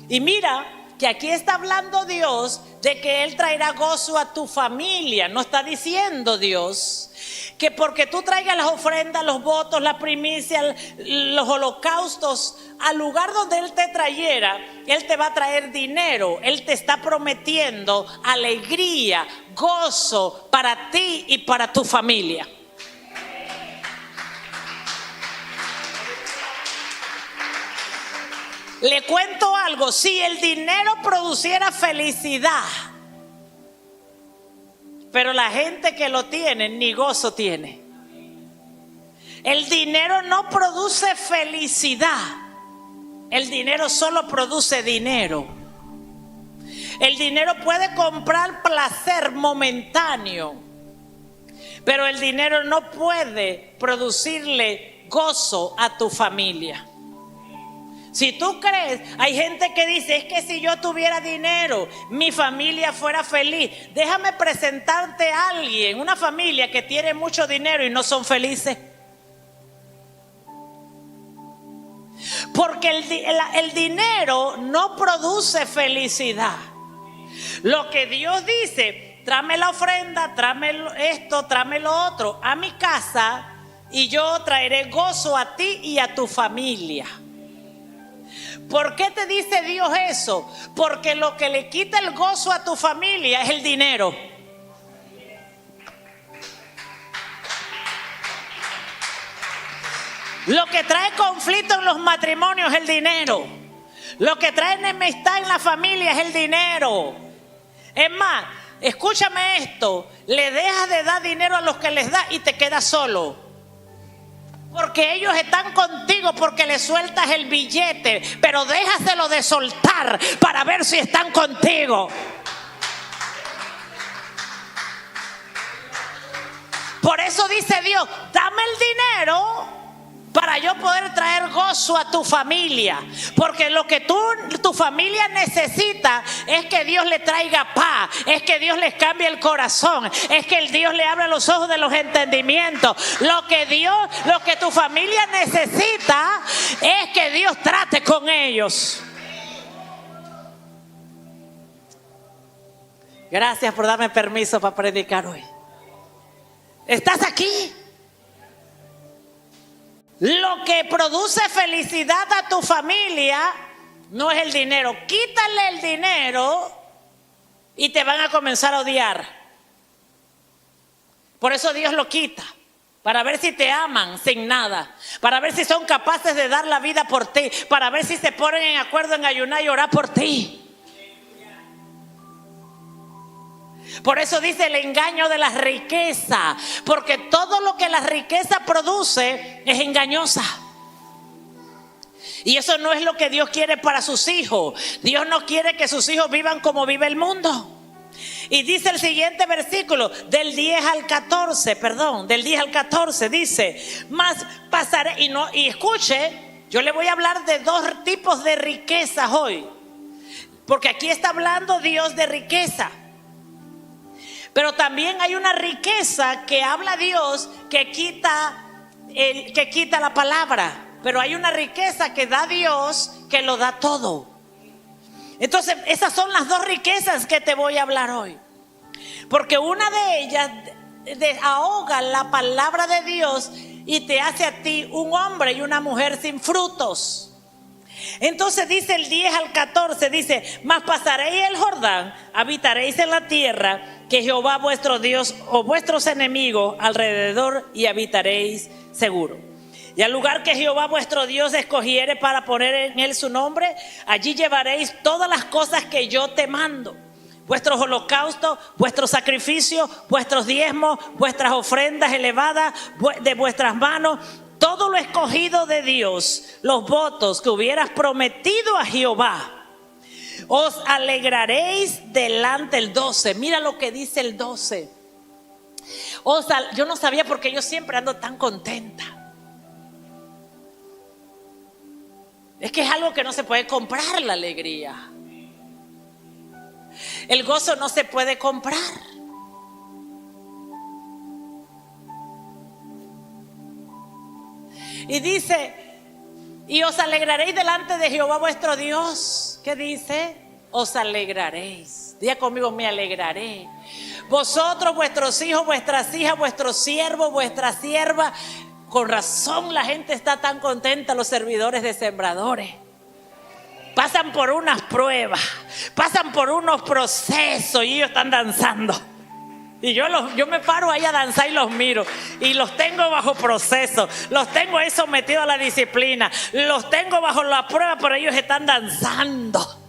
Y mira que aquí está hablando Dios de que Él traerá gozo a tu familia. No está diciendo Dios que porque tú traigas las ofrendas, los votos, la primicia, los holocaustos al lugar donde Él te trayera, Él te va a traer dinero. Él te está prometiendo alegría, gozo para ti y para tu familia. Le cuento algo, si el dinero produciera felicidad, pero la gente que lo tiene ni gozo tiene. El dinero no produce felicidad, el dinero solo produce dinero. El dinero puede comprar placer momentáneo, pero el dinero no puede producirle gozo a tu familia. Si tú crees, hay gente que dice, es que si yo tuviera dinero, mi familia fuera feliz. Déjame presentarte a alguien, una familia que tiene mucho dinero y no son felices. Porque el dinero no produce felicidad. Lo que Dios dice, tráeme la ofrenda, tráeme esto, tráeme lo otro a mi casa y yo traeré gozo a ti y a tu familia. ¿Por qué te dice Dios eso? Porque lo que le quita el gozo a tu familia es el dinero. Lo que trae conflicto en los matrimonios es el dinero. Lo que trae enemistad en la familia es el dinero. Es más, escúchame esto, le dejas de dar dinero a los que les das y te quedas solo. Porque ellos están contigo porque le sueltas el billete, pero déjaselo de soltar para ver si están contigo. Por eso dice Dios, dame el dinero para yo poder traer gozo a tu familia. Porque lo que tu familia necesita es que Dios le traiga paz, es que Dios les cambie el corazón, es que el Dios le abra los ojos de los entendimientos. Lo que tu familia necesita es que Dios trate con ellos. Gracias por darme permiso para predicar hoy. ¿Estás aquí? Lo que produce felicidad a tu familia no es el dinero. Quítale el dinero y te van a comenzar a odiar. Por eso Dios lo quita, para ver si te aman sin nada, para ver si son capaces de dar la vida por ti, para ver si se ponen en acuerdo en ayunar y orar por ti. Por eso dice el engaño de la riqueza, porque todo lo que la riqueza produce es engañosa. Y eso no es lo que Dios quiere para sus hijos. Dios no quiere que sus hijos vivan como vive el mundo. Y dice el siguiente versículo, del 10 al 14, dice, más pasaré, y escuche, yo le voy a hablar de dos tipos de riquezas hoy. Porque aquí está hablando Dios de riqueza. Pero también hay una riqueza que habla Dios que quita la palabra. Pero hay una riqueza que da Dios que lo da todo. Entonces esas son las dos riquezas que te voy a hablar hoy. Porque una de ellas ahoga la palabra de Dios y te hace a ti un hombre y una mujer sin frutos. Entonces dice el 10 al 14, dice, mas pasaréis el Jordán, habitaréis en la tierra que Jehová vuestro Dios o vuestros enemigos alrededor y habitaréis seguro. Y al lugar que Jehová vuestro Dios escogiere para poner en él su nombre, allí llevaréis todas las cosas que yo te mando. Vuestros holocaustos, vuestros sacrificios, vuestros diezmos, vuestras ofrendas elevadas de vuestras manos, todo lo escogido de Dios, los votos que hubieras prometido a Jehová. Os alegraréis delante el 12. Mira lo que dice el 12. Yo no sabía porque yo siempre ando tan contenta. Es que es algo que no se puede comprar, la alegría. El gozo no se puede comprar. Y dice, y os alegraréis delante de Jehová vuestro Dios. ¿Qué dice? Os alegraréis. Diga conmigo, me alegraré. Vosotros, vuestros hijos, vuestras hijas, vuestros siervos, vuestras siervas. Con razón la gente está tan contenta, los servidores de sembradores. Pasan por unas pruebas, pasan por unos procesos y ellos están danzando. Y yo me paro ahí a danzar y los miro. Y los tengo bajo proceso, los tengo ahí sometidos a la disciplina, los tengo bajo la prueba, pero ellos están danzando.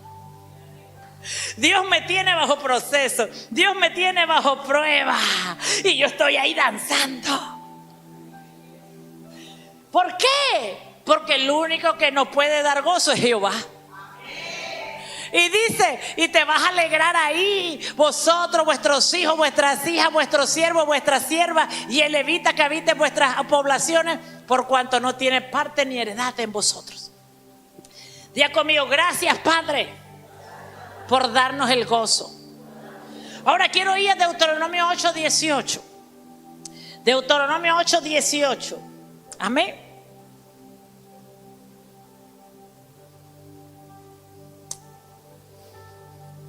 Dios me tiene bajo proceso, Dios me tiene bajo prueba y yo estoy ahí danzando. ¿Por qué? Porque el único que nos puede dar gozo es Jehová. Y dice, y te vas a alegrar ahí, vosotros, vuestros hijos, vuestras hijas, vuestros siervos, vuestras siervas, y el levita que habite en vuestras poblaciones, por cuanto no tiene parte ni heredad en vosotros. Diga conmigo, gracias Padre por darnos el gozo. Ahora quiero ir a Deuteronomio 8:18. Deuteronomio 8:18. Amén.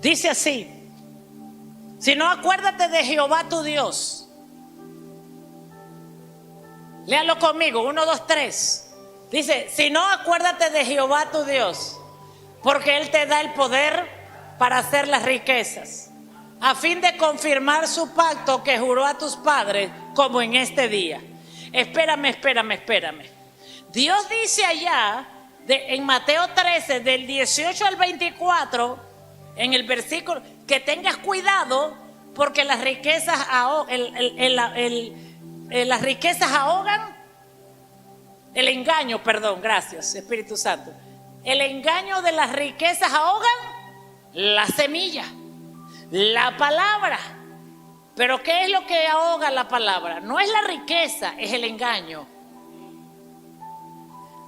Dice así: si no, acuérdate de Jehová tu Dios. Léalo conmigo, 1, 2, 3. Dice, si no, acuérdate de Jehová tu Dios, porque Él te da el poder para hacer las riquezas, a fin de confirmar su pacto que juró a tus padres, como en este día. Espérame. Dios dice allá, en Mateo 13, del 18 al 24, en el versículo, que tengas cuidado porque las riquezas las riquezas ahogan. El engaño, perdón, gracias Espíritu Santo. El engaño de las riquezas ahogan la semilla, la palabra. Pero ¿qué es lo que ahoga la palabra? No es la riqueza, es el engaño.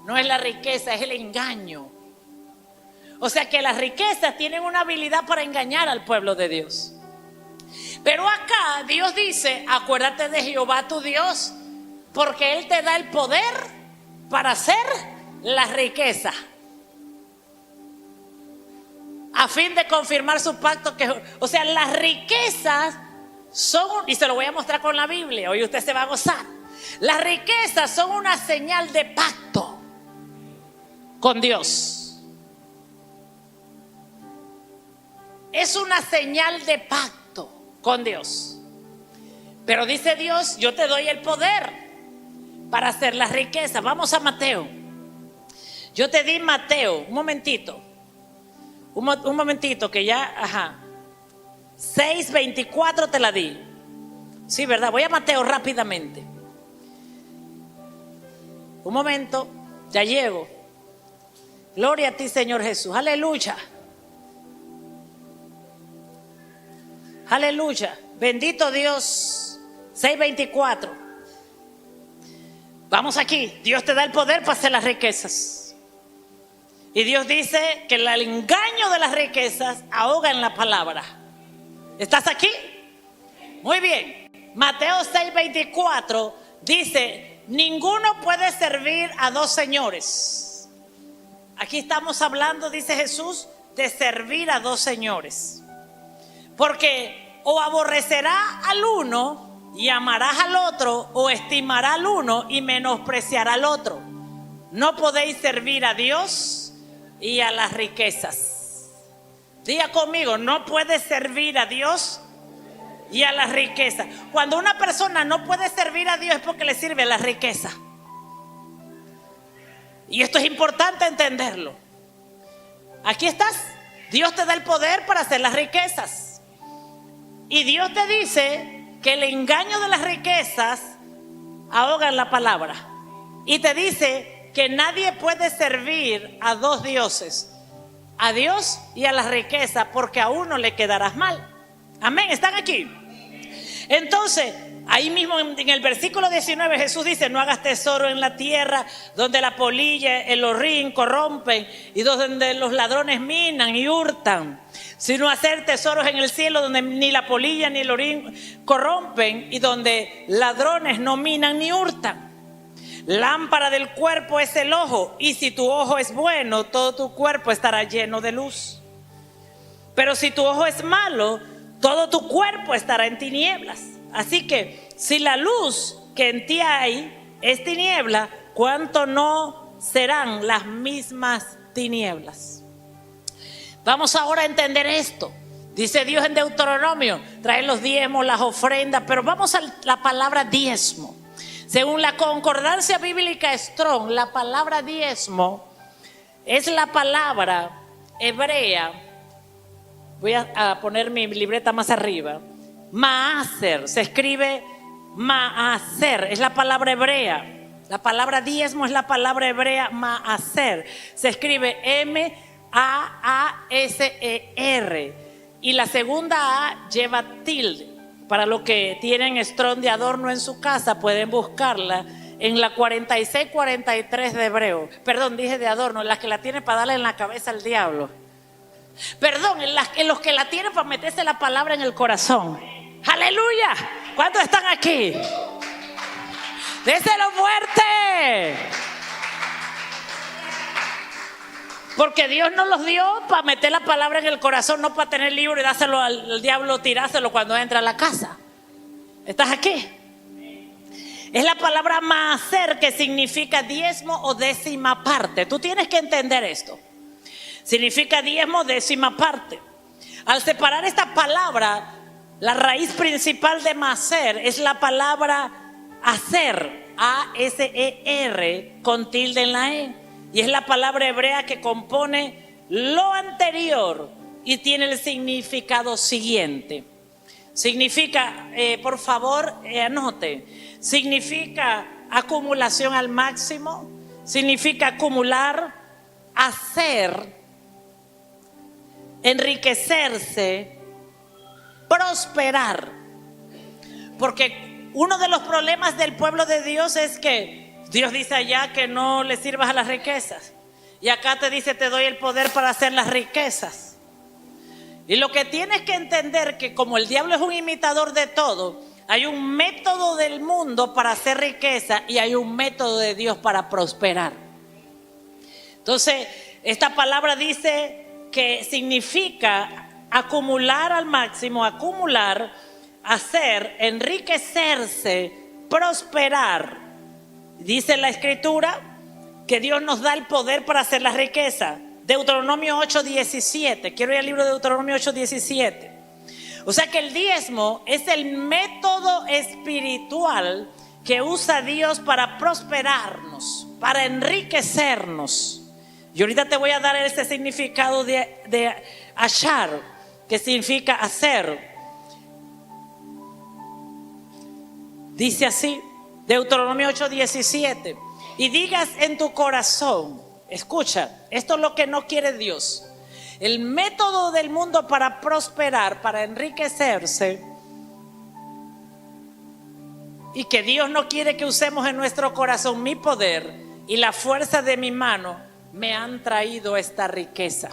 No es la riqueza, es el engaño. O sea que las riquezas tienen una habilidad para engañar al pueblo de Dios. Pero acá Dios dice, acuérdate de Jehová tu Dios, porque Él te da el poder para hacer las riquezas, a fin de confirmar su pacto. O sea, las riquezas son, y se lo voy a mostrar con la Biblia, hoy usted se va a gozar. Las riquezas son una señal de pacto con Dios. Es una señal de pacto con Dios. Pero dice Dios, yo te doy el poder para hacer las riquezas. Vamos a Mateo. Yo te di Mateo, un momentito que ya, 6:24 te la di. Sí, ¿verdad? Voy a Mateo rápidamente. Un momento, ya llego. Gloria a ti, Señor Jesús. Aleluya. Aleluya. Bendito Dios. 6:24. Vamos aquí. Dios te da el poder para hacer las riquezas. Y Dios dice que el engaño de las riquezas ahoga en la palabra. ¿Estás aquí? Muy bien. Mateo 6:24 dice, ninguno puede servir a dos señores. Aquí estamos hablando, dice Jesús, de servir a dos señores. Porque o aborrecerá al uno y amarás al otro, o estimará al uno y menospreciará al otro. No podéis servir a Dios y a las riquezas. Diga conmigo, no puedes servir a Dios y a las riquezas. Cuando una persona no puede servir a Dios es porque le sirve la riqueza. Y esto es importante entenderlo. Aquí estás. Dios te da el poder para hacer las riquezas. Y Dios te dice que el engaño de las riquezas ahoga en la palabra. Y te dice que nadie puede servir a dos dioses. a Dios y a la riqueza, porque a uno le quedarás mal. Amén, ¿están aquí? Entonces, ahí mismo en el versículo 19 Jesús dice: no hagas tesoro en la tierra, donde la polilla, el orín corrompen, y donde los ladrones minan y hurtan, sino hacer tesoros en el cielo, donde ni la polilla ni el orín corrompen, y donde ladrones no minan ni hurtan. Lámpara del cuerpo es el ojo, y si tu ojo es bueno, todo tu cuerpo estará lleno de luz. Pero si tu ojo es malo, todo tu cuerpo estará en tinieblas. Así que si la luz que en ti hay es tiniebla, ¿cuánto no serán las mismas tinieblas? Vamos ahora a entender esto. Dice Dios en Deuteronomio: trae los diezmos, las ofrendas. Pero vamos a la palabra diezmo. Según la concordancia bíblica Strong, la palabra diezmo es la palabra hebrea. Voy a poner mi libreta más arriba. Maaser, se escribe maaser, es la palabra hebrea. La palabra diezmo es la palabra hebrea maaser. Se escribe M-A-A-S-E-R. Y la segunda A lleva tilde. Para los que tienen Strong de adorno en su casa, pueden buscarla en la 46-43 de Hebreo. Perdón, dije de adorno, en las que la tienen para darle en la cabeza al diablo. Perdón, en los que la tienen para meterse la palabra en el corazón. ¡Aleluya! ¿Cuántos están aquí? ¡Déselo fuerte! Porque Dios nos los dio para meter la palabra en el corazón, no para tener libro y dárselo al diablo, tirárselo cuando entra a la casa. ¿Estás aquí? Es la palabra maaser, que significa diezmo o décima parte. Tú tienes que entender esto. Significa diezmo, décima parte. Al separar esta palabra, la raíz principal de maaser es la palabra aser, A-S-E-R, con tilde en la E. Y es la palabra hebrea que compone lo anterior y tiene el significado siguiente. Significa, por favor, anote, significa acumulación al máximo, significa acumular, hacer, enriquecerse, prosperar. Porque uno de los problemas del pueblo de Dios es que Dios dice allá que no le sirvas a las riquezas, y acá te dice: te doy el poder para hacer las riquezas. Y lo que tienes que entender, que como el diablo es un imitador de todo, hay un método del mundo para hacer riqueza y hay un método de Dios para prosperar. Entonces, esta palabra dice que significa acumular al máximo, acumular, hacer, enriquecerse, prosperar. Dice la escritura que Dios nos da el poder para hacer la riqueza. Deuteronomio 8:17. Quiero ir al libro de Deuteronomio 8:17. O sea que el diezmo es el método espiritual que usa Dios para prosperarnos, para enriquecernos. Y ahorita te voy a dar ese significado de ashar, que significa hacer. Dice así, Deuteronomio 8:17: y digas en tu corazón, escucha, esto es lo que no quiere Dios. El método del mundo para prosperar, para enriquecerse, y que Dios no quiere que usemos en nuestro corazón: mi poder y la fuerza de mi mano me han traído esta riqueza.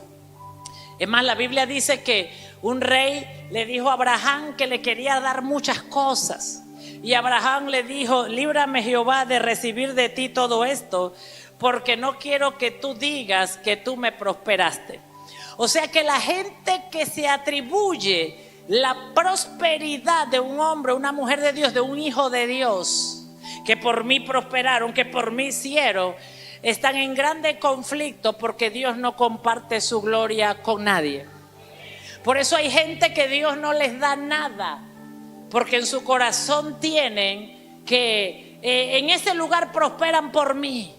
Es más, la Biblia dice que un rey le dijo a Abraham que le quería dar muchas cosas. Y Abraham le dijo: líbrame Jehová de recibir de ti todo esto, porque no quiero que tú digas que tú me prosperaste. O sea que la gente que se atribuye la prosperidad de un hombre, una mujer de Dios, de un hijo de Dios, que por mí prosperaron, que por mí hicieron, están en grande conflicto, porque Dios no comparte su gloria con nadie. Por eso hay gente que Dios no les da nada, porque en su corazón tienen que en ese lugar prosperan por mí.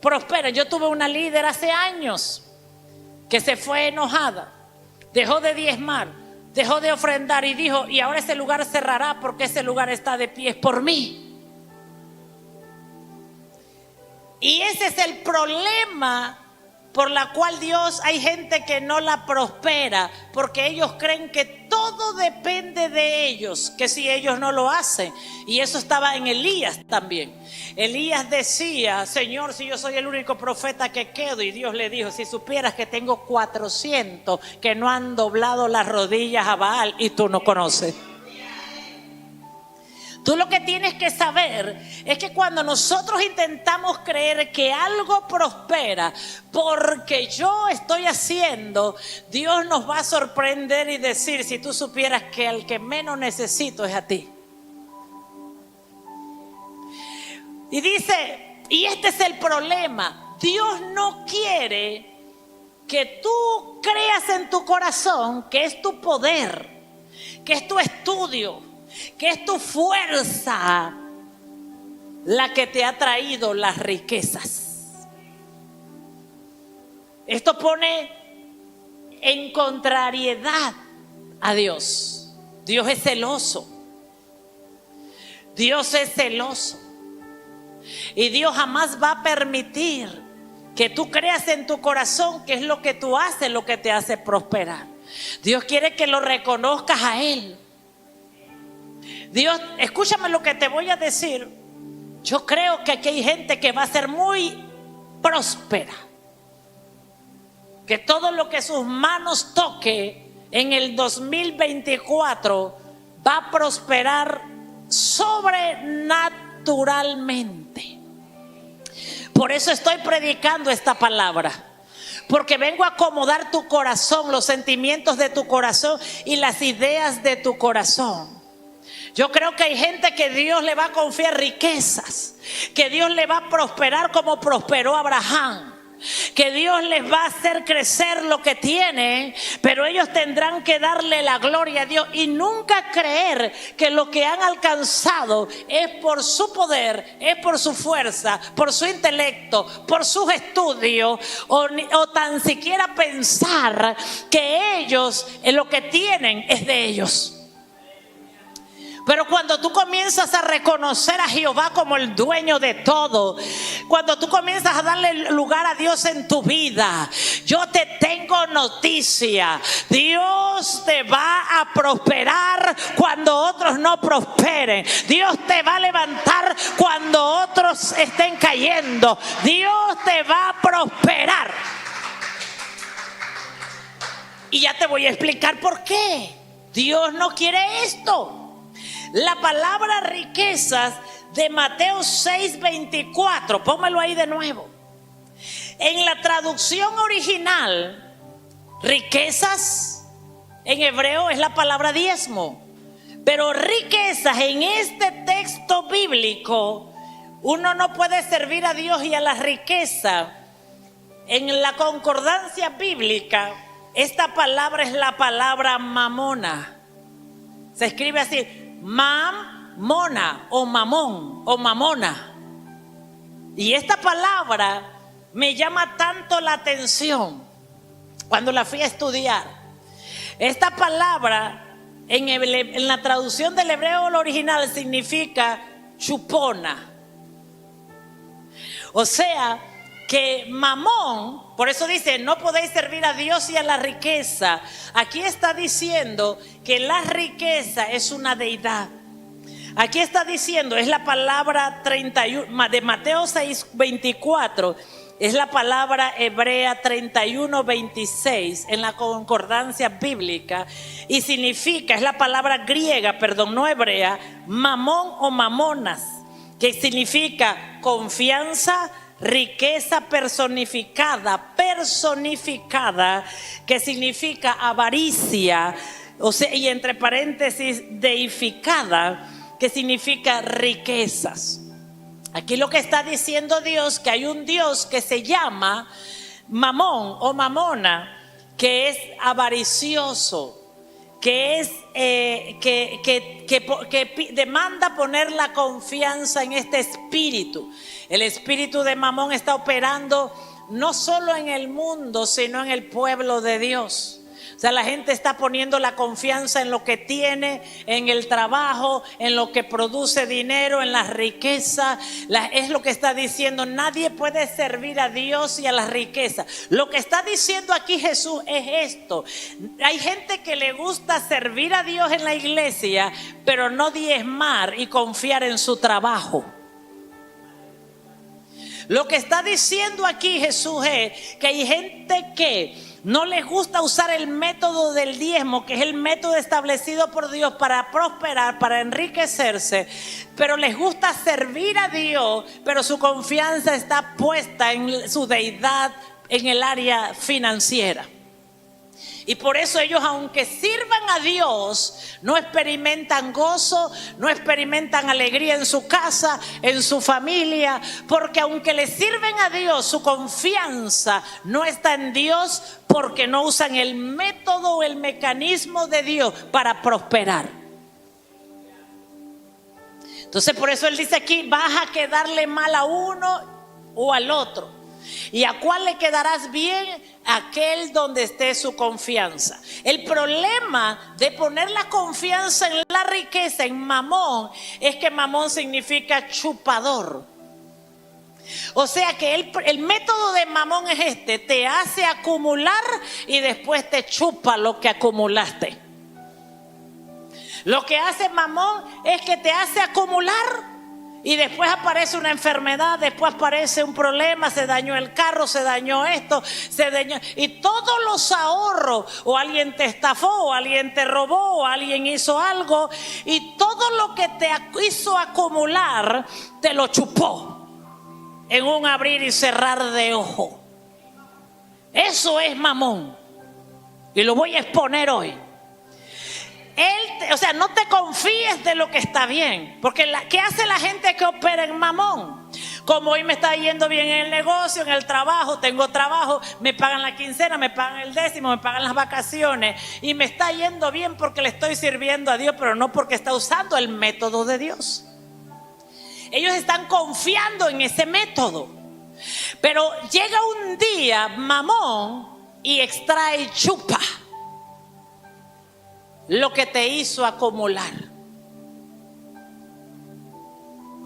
Prosperan. Yo tuve una líder hace años que se fue enojada, dejó de diezmar, dejó de ofrendar y dijo: y ahora ese lugar cerrará porque ese lugar está de pie por mí. Y ese es el problema por la cual Dios, hay gente que no la prospera porque ellos creen que todo depende de ellos, que si ellos no lo hacen. Y eso estaba en Elías también. Elías decía: Señor, si yo soy el único profeta que quedo. Y Dios le dijo: si supieras que tengo 400 que no han doblado las rodillas a Baal y tú no conoces. Tú lo que tienes que saber es que cuando nosotros intentamos creer que algo prospera porque yo estoy haciendo, Dios nos va a sorprender y decir: si tú supieras que al que menos necesito es a ti. Y dice, y este es el problema, Dios no quiere que tú creas en tu corazón que es tu poder, que es tu estudio, que es tu fuerza la que te ha traído las riquezas. Esto pone en contrariedad a Dios. Dios es celoso. Dios es celoso. Y Dios jamás va a permitir que tú creas en tu corazón que es lo que tú haces lo que te hace prosperar. Dios quiere que lo reconozcas a Él. Dios, escúchame lo que te voy a decir. Yo creo que aquí hay gente que va a ser muy próspera, que todo lo que sus manos toque en el 2024 va a prosperar sobrenaturalmente. Por eso estoy predicando esta palabra, porque vengo a acomodar tu corazón, los sentimientos de tu corazón y las ideas de tu corazón. Yo creo que hay gente que Dios le va a confiar riquezas, que Dios le va a prosperar como prosperó Abraham, que Dios les va a hacer crecer lo que tienen, pero ellos tendrán que darle la gloria a Dios y nunca creer que lo que han alcanzado es por su poder, es por su fuerza, por su intelecto, por sus estudios, o tan siquiera pensar que ellos, lo que tienen es de ellos. Pero cuando tú comienzas a reconocer a Jehová como el dueño de todo, cuando tú comienzas a darle lugar a Dios en tu vida, yo te tengo noticia: Dios te va a prosperar cuando otros no prosperen. Dios te va a levantar cuando otros estén cayendo. Dios te va a prosperar. Y ya te voy a explicar por qué. Dios no quiere esto. La palabra riquezas de Mateo 6:24, pónmelo ahí de nuevo. En la traducción original, riquezas en hebreo es la palabra diezmo. Pero riquezas en este texto bíblico, uno no puede servir a Dios y a la riqueza. En la concordancia bíblica, esta palabra es la palabra mamona. Se escribe así: mamona o mamón o mamona. Y esta palabra me llama tanto la atención cuando la fui a estudiar. Esta palabra en la traducción del hebreo original significa chupona. O sea que mamón, por eso dice: no podéis servir a Dios y a la riqueza. Aquí está diciendo que la riqueza es una deidad. Aquí está diciendo, es la palabra 31 de Mateo 6:24, es la palabra hebrea 31:26 en la concordancia bíblica, y significa, es la palabra griega, perdón, no hebrea, mamón o mamonas, que significa confianza, riqueza personificada, que significa avaricia, o sea, y entre paréntesis deificada, que significa riquezas. Aquí lo que está diciendo Dios, que hay un Dios que se llama mamón o mamona, que es avaricioso, que es que demanda poner la confianza en este espíritu. El espíritu de mamón está operando no solo en el mundo, sino en el pueblo de Dios. O sea, la gente está poniendo la confianza en lo que tiene, en el trabajo, en lo que produce dinero, en las riquezas. Es lo que está diciendo. Nadie puede servir a Dios y a las riquezas. Lo que está diciendo aquí Jesús es esto. Hay gente que le gusta servir a Dios en la iglesia, pero no diezmar y confiar en su trabajo. Lo que está diciendo aquí Jesús es que hay gente que no les gusta usar el método del diezmo, que es el método establecido por Dios para prosperar, para enriquecerse, pero les gusta servir a Dios, pero su confianza está puesta en su deidad en el área financiera. Y por eso ellos, aunque sirvan a Dios, no experimentan gozo, no experimentan alegría en su casa, en su familia, porque aunque le sirven a Dios, su confianza no está en Dios, porque no usan el método o el mecanismo de Dios para prosperar. Entonces por eso él dice aquí, vas a quedarle mal a uno o al otro. ¿Y a cuál le quedarás bien? Aquel donde esté su confianza. El problema de poner la confianza en la riqueza, en Mamón, es que Mamón significa chupador. O sea que el método de Mamón es este: te hace acumular y después te chupa lo que acumulaste. Lo que hace Mamón es que te hace acumular y después aparece una enfermedad, después aparece un problema, se dañó el carro, se dañó esto, se dañó. Y todos los ahorros, o alguien te estafó, o alguien te robó, o alguien hizo algo, y todo lo que te hizo acumular, te lo chupó en un abrir y cerrar de ojo. Eso es Mamón. Y lo voy a exponer hoy. O sea, no te confíes de lo que está bien, porque ¿qué hace la gente que opera en Mamón? Como hoy me está yendo bien en el negocio, en el trabajo, tengo trabajo, me pagan la quincena, me pagan el décimo, me pagan las vacaciones y me está yendo bien porque le estoy sirviendo a Dios, pero no porque está usando el método de Dios. Ellos están confiando en ese método, pero llega un día Mamón y extrae y chupa lo que te hizo acumular.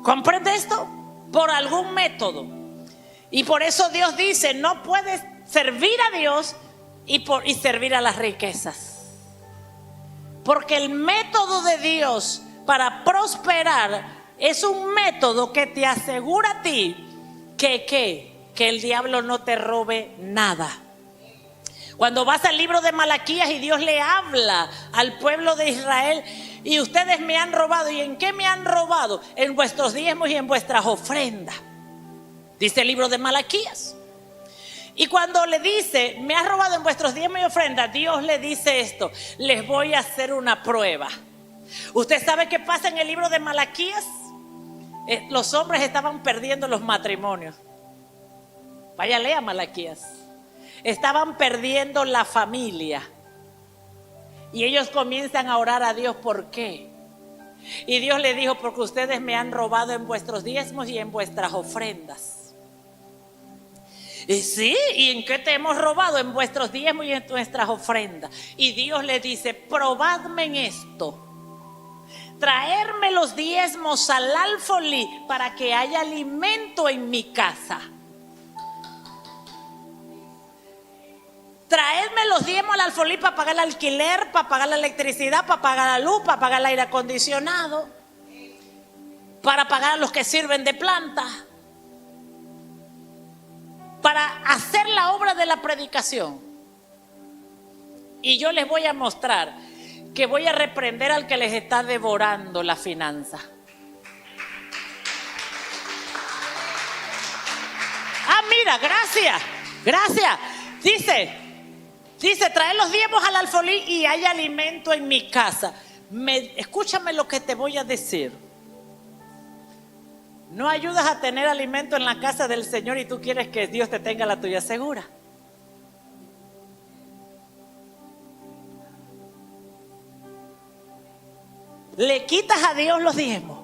¿Comprende esto? Por algún método. Y por eso Dios dice, no puedes servir a Dios y servir a las riquezas. Porque el método de Dios para prosperar es un método que te asegura a ti que el diablo no te robe nada. Cuando vas al libro de Malaquías y Dios le habla al pueblo de Israel, y ustedes me han robado. ¿Y en qué me han robado? En vuestros diezmos y en vuestras ofrendas, dice el libro de Malaquías. Y cuando le dice, me has robado en vuestros diezmos y ofrendas, Dios le dice esto: les voy a hacer una prueba. ¿Usted sabe qué pasa en el libro de Malaquías? Los hombres estaban perdiendo los matrimonios. Vaya, lea Malaquías. Estaban perdiendo la familia. Y ellos comienzan a orar a Dios. ¿Por qué? Y Dios le dijo: porque ustedes me han robado en vuestros diezmos y en vuestras ofrendas. Y sí, ¿y en qué te hemos robado? En vuestros diezmos y en nuestras ofrendas. Y Dios le dice: probadme en esto. Traerme los diezmos al alfolí para que haya alimento en mi casa. Traedme los diezmos al alfolí para pagar el alquiler, para pagar la electricidad, para pagar la luz, para pagar el aire acondicionado, para pagar a los que sirven de planta, para hacer la obra de la predicación. Y yo les voy a mostrar que voy a reprender al que les está devorando la finanza. Ah, mira, gracias. Dice, trae los diezmos al alfolí y hay alimento en mi casa. Escúchame lo que te voy a decir. No ayudas a tener alimento en la casa del Señor y tú quieres que Dios te tenga la tuya segura. Le quitas a Dios los diezmos.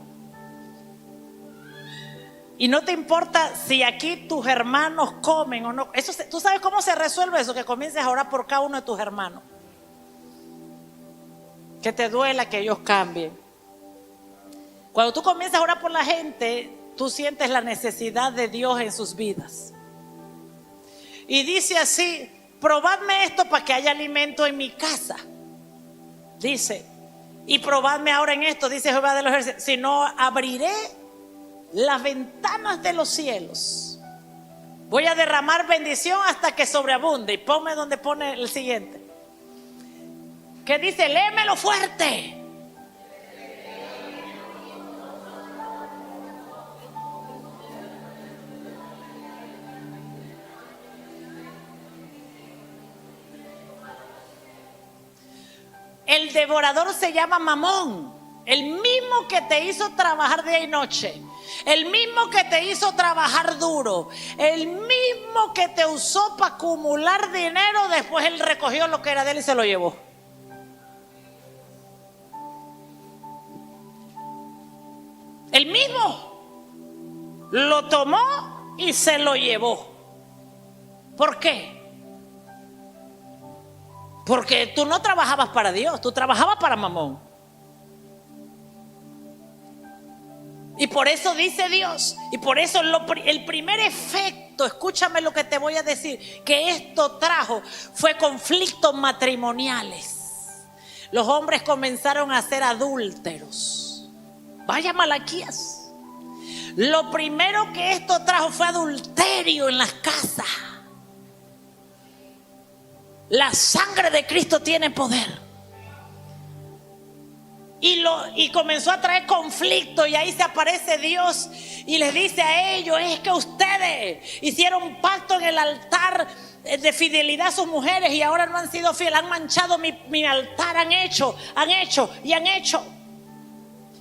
Y no te importa si aquí tus hermanos comen o no. Eso, ¿tú sabes cómo se resuelve eso? Que comiences a orar por cada uno de tus hermanos. que te duela que ellos cambien. Cuando tú comienzas a orar por la gente, tú sientes la necesidad de Dios en sus vidas. Y dice así: probadme esto para que haya alimento en mi casa. Dice, y probadme ahora en esto, dice Jehová de los ejércitos, si no abriré las ventanas de los cielos. Voy a derramar bendición hasta que sobreabunde. Y ponme donde pone el siguiente. ¿Qué dice? Léemelo fuerte. El devorador se llama Mamón, el mismo que te hizo trabajar día y noche, el mismo que te hizo trabajar duro, el mismo que te usó para acumular dinero. Después él recogió lo que era de él y se lo llevó. El mismo lo tomó y se lo llevó. ¿Por qué? Porque tú no trabajabas para Dios, tú trabajabas para Mamón. Y por eso dice Dios, y por eso el primer efecto, escúchame lo que te voy a decir, que esto trajo fue conflictos matrimoniales. Los hombres comenzaron a ser adúlteros. Vaya Malaquías. Lo primero que esto trajo fue adulterio en las casas. La sangre de Cristo tiene poder. Y comenzó a traer conflicto, y ahí se aparece Dios y les dice a ellos: es que ustedes hicieron un pacto en el altar de fidelidad a sus mujeres y ahora no han sido fieles, han manchado mi altar, han hecho.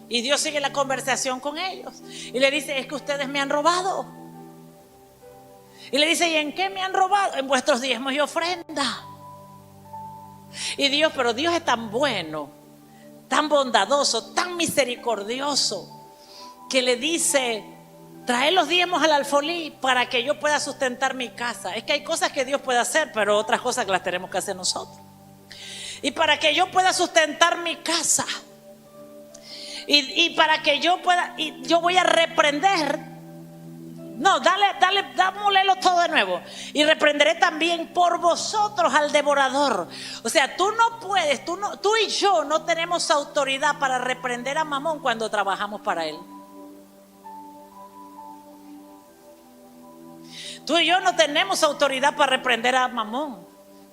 Y Dios sigue la conversación con ellos y le dice: es que ustedes me han robado. Y le dice: ¿y en qué me han robado? En vuestros diezmos y ofrendas. Y Dios, pero Dios es tan bueno, tan bondadoso, tan misericordioso, que le dice: trae los diezmos al alfolí para que yo pueda sustentar mi casa. Es que hay cosas que Dios puede hacer, pero otras cosas que las tenemos que hacer nosotros. Y para que yo pueda sustentar mi casa, y para que yo pueda, y yo voy a reprender. No, dámoslo todo de nuevo. Y reprenderé también por vosotros al devorador. O sea, tú no puedes, tú y yo no tenemos autoridad para reprender a Mamón cuando trabajamos para él. Tú y yo no tenemos autoridad para reprender a Mamón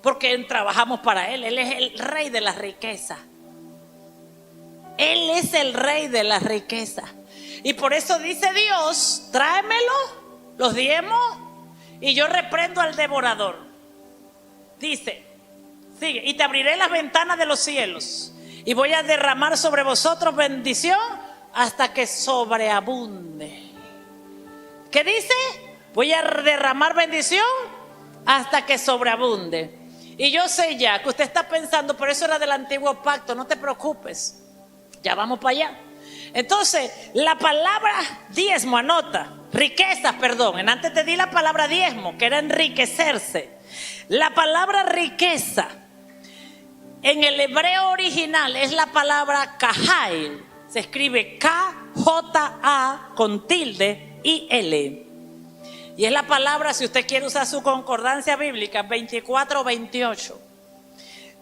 porque trabajamos para él. Él es el rey de las riquezas. Él es el rey de las riquezas. Y por eso dice Dios: tráemelo, los diezmos, y yo reprendo al devorador. Dice, sigue: y te abriré las ventanas de los cielos y voy a derramar sobre vosotros bendición hasta que sobreabunde. ¿Qué dice? Voy a derramar bendición hasta que sobreabunde. Y yo sé ya que usted está pensando: pero eso era del antiguo pacto. No te preocupes, ya vamos para allá. Entonces, la palabra diezmo, anota, riquezas, perdón. Antes te di la palabra diezmo, que era enriquecerse. La palabra riqueza en el hebreo original es la palabra kahail. Se escribe K-J-A con tilde I-L. Y es la palabra, si usted quiere usar su concordancia bíblica, 24-28.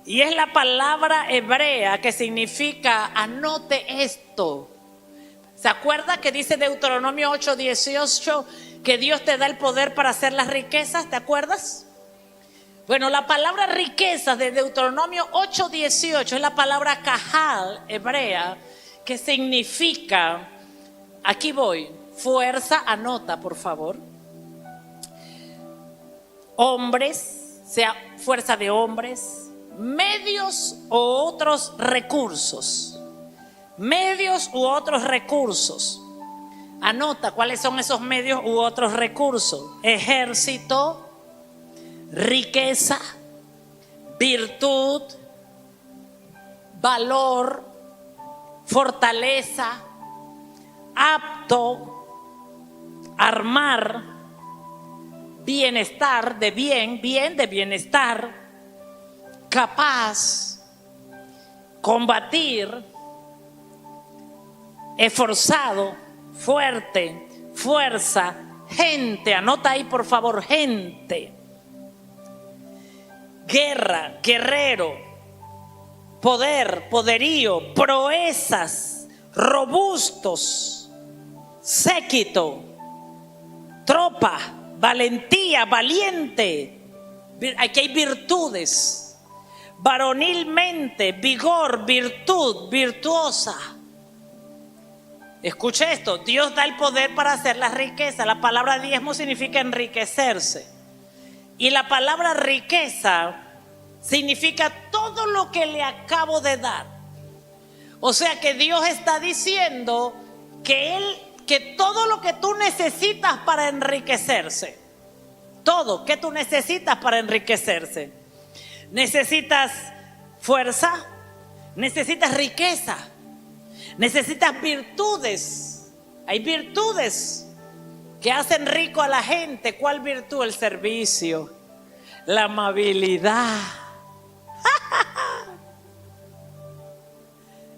Y es la palabra hebrea que significa, anote esto. ¿Se acuerda que dice Deuteronomio 8:18 que Dios te da el poder para hacer las riquezas? ¿Te acuerdas? Bueno, la palabra riquezas de Deuteronomio 8:18 es la palabra kahal hebrea, que significa, aquí voy, fuerza, anota por favor. Hombres, sea fuerza de hombres, medios u otros recursos. Medios u otros recursos. Anota cuáles son esos medios u otros recursos: ejército, riqueza, virtud, valor, fortaleza, apto, armar, bienestar, de bien, bien de bienestar, capaz, combatir, esforzado, fuerte, fuerza, gente. Anota ahí por favor, gente. Guerra, guerrero, poder, poderío, proezas, robustos, séquito, tropa, valentía, valiente. Aquí hay virtudes. Varonilmente, vigor, virtud, virtuosa. Escuche esto, Dios da el poder para hacer la riqueza. La palabra diezmo significa enriquecerse. Y la palabra riqueza significa todo lo que le acabo de dar. O sea que Dios está diciendo que todo lo que tú necesitas para enriquecerse, todo que tú necesitas para enriquecerse, necesitas fuerza, necesitas riqueza, necesitas virtudes. Hay virtudes que hacen rico a la gente. ¿Cuál virtud? El servicio, la amabilidad,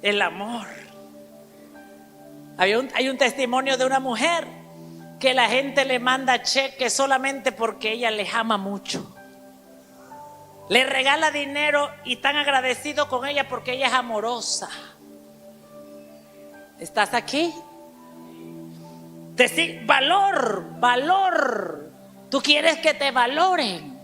el amor. Hay un testimonio de una mujer que la gente le manda cheques solamente porque ella les ama mucho. Le regala dinero y están agradecidos con ella porque ella es amorosa. ¿Estás aquí? Decir valor, valor. Tú quieres que te valoren.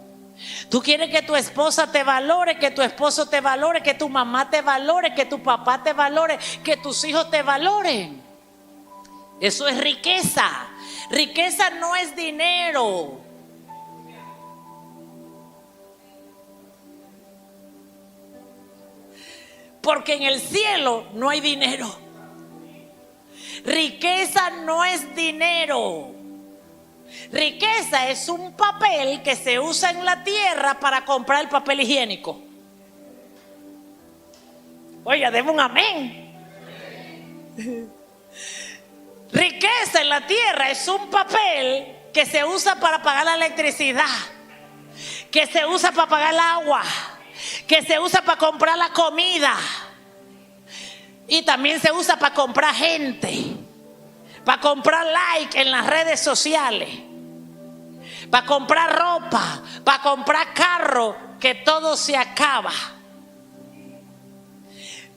Tú quieres que tu esposa te valore, que tu esposo te valore, que tu mamá te valore, que tu papá te valore, que tus hijos te valoren. Eso es riqueza. Riqueza no es dinero. Porque en el cielo no hay dinero. Riqueza no es dinero. Riqueza es un papel que se usa en la tierra para comprar el papel higiénico. Oiga, deme un amén. Riqueza en la tierra es un papel que se usa para pagar la electricidad, que se usa para pagar el agua, que se usa para comprar la comida. Y también se usa para comprar gente, para comprar like en las redes sociales, para comprar ropa, para comprar carro, que todo se acaba.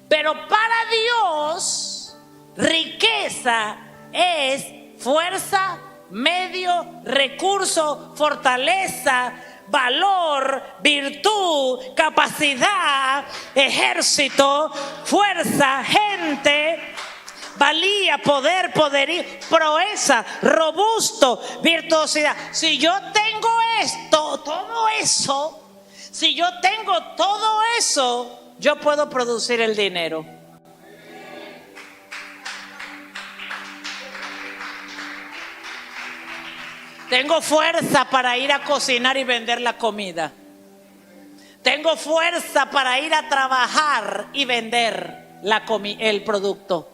Pero para Dios, riqueza es fuerza, medio, recurso, fortaleza, valor, virtud, capacidad, ejército, fuerza, gente, valía, poder, poderío, proeza, robusto, virtuosidad. Si yo tengo esto, todo eso, si yo tengo todo eso, yo puedo producir el dinero. Tengo fuerza para ir a cocinar y vender la comida. Tengo fuerza para ir a trabajar y vender el producto.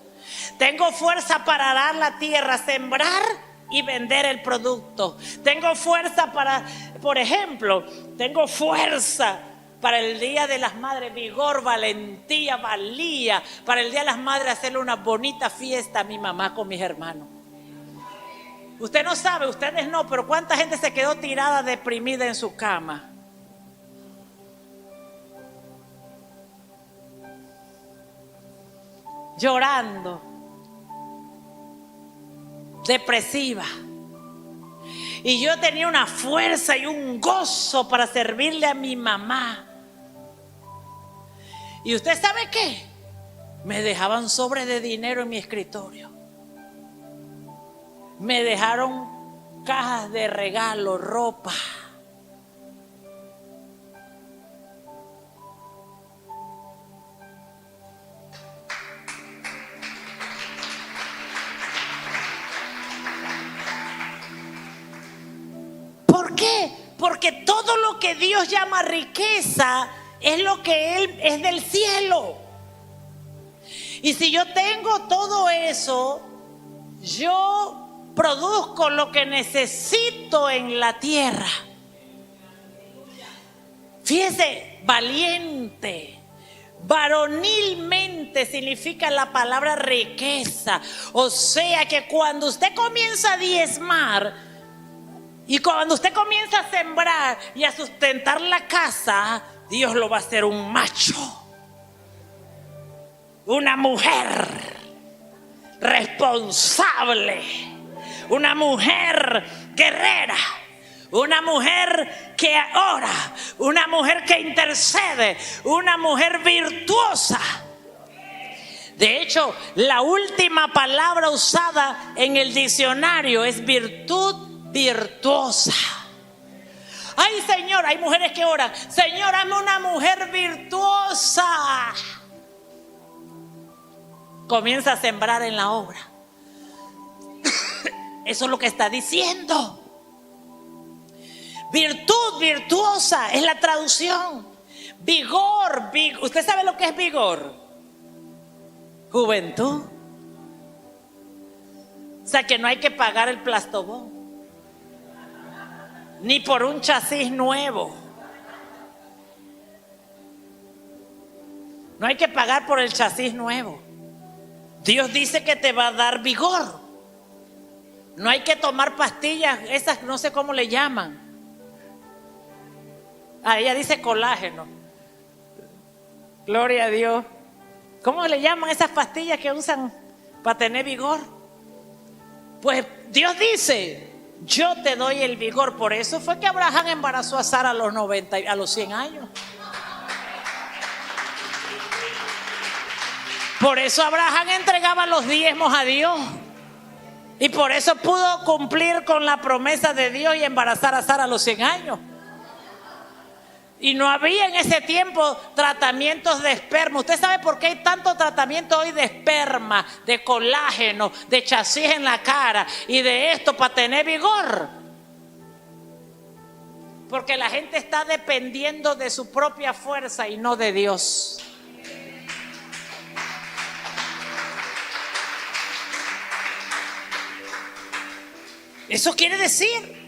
Tengo fuerza para arar la tierra, sembrar y vender el producto. Tengo fuerza para, por ejemplo, tengo fuerza para el Día de las Madres, vigor, valentía, valía. Para el Día de las Madres hacerle una bonita fiesta a mi mamá con mis hermanos. Usted no sabe, ustedes no, pero cuánta gente se quedó tirada, deprimida en su cama. Llorando, depresiva. Y yo tenía una fuerza y un gozo para servirle a mi mamá. ¿Y usted sabe qué? Me dejaban sobre de dinero en mi escritorio. Me dejaron cajas de regalo, ropa. ¿Por qué? Porque todo lo que Dios llama riqueza es lo que Él es del cielo. Y si yo tengo todo eso, yo produzco lo que necesito en la tierra. Fíjese, valiente, Varonilmente significa la palabra riqueza. O sea que cuando usted comienza a diezmar y cuando usted comienza a sembrar y a sustentar la casa, Dios lo va a hacer un macho, una mujer responsable, una mujer guerrera, una mujer que ora, una mujer que intercede, una mujer virtuosa. De hecho, la última palabra usada en el diccionario es virtud virtuosa. Ay, Señor, hay mujeres que oran: Señor, hazme una mujer virtuosa. Comienza a sembrar en la obra. Eso es lo que está diciendo. Virtud virtuosa es la traducción. Vigor, ¿usted sabe lo que es vigor? Juventud. O sea que no hay que pagar el plastobón, ni por un chasis nuevo. No hay que pagar por el chasis nuevo. Dios dice que te va a dar vigor. No hay que tomar pastillas, esas no sé cómo le llaman. Ella dice colágeno. Gloria a Dios. ¿Cómo le llaman esas pastillas que usan para tener vigor? Pues Dios dice: yo te doy el vigor. Por eso fue que Abraham embarazó a Sara a los 90, a los 100 años. Por eso Abraham entregaba los diezmos a Dios. Y por eso pudo cumplir con la promesa de Dios y embarazar a Sara a los 100 años. Y no había en ese tiempo tratamientos de esperma. ¿Usted sabe por qué hay tanto tratamiento hoy de esperma, de colágeno, de chasis en la cara y de esto para tener vigor? Porque la gente está dependiendo de su propia fuerza y no de Dios. Eso quiere decir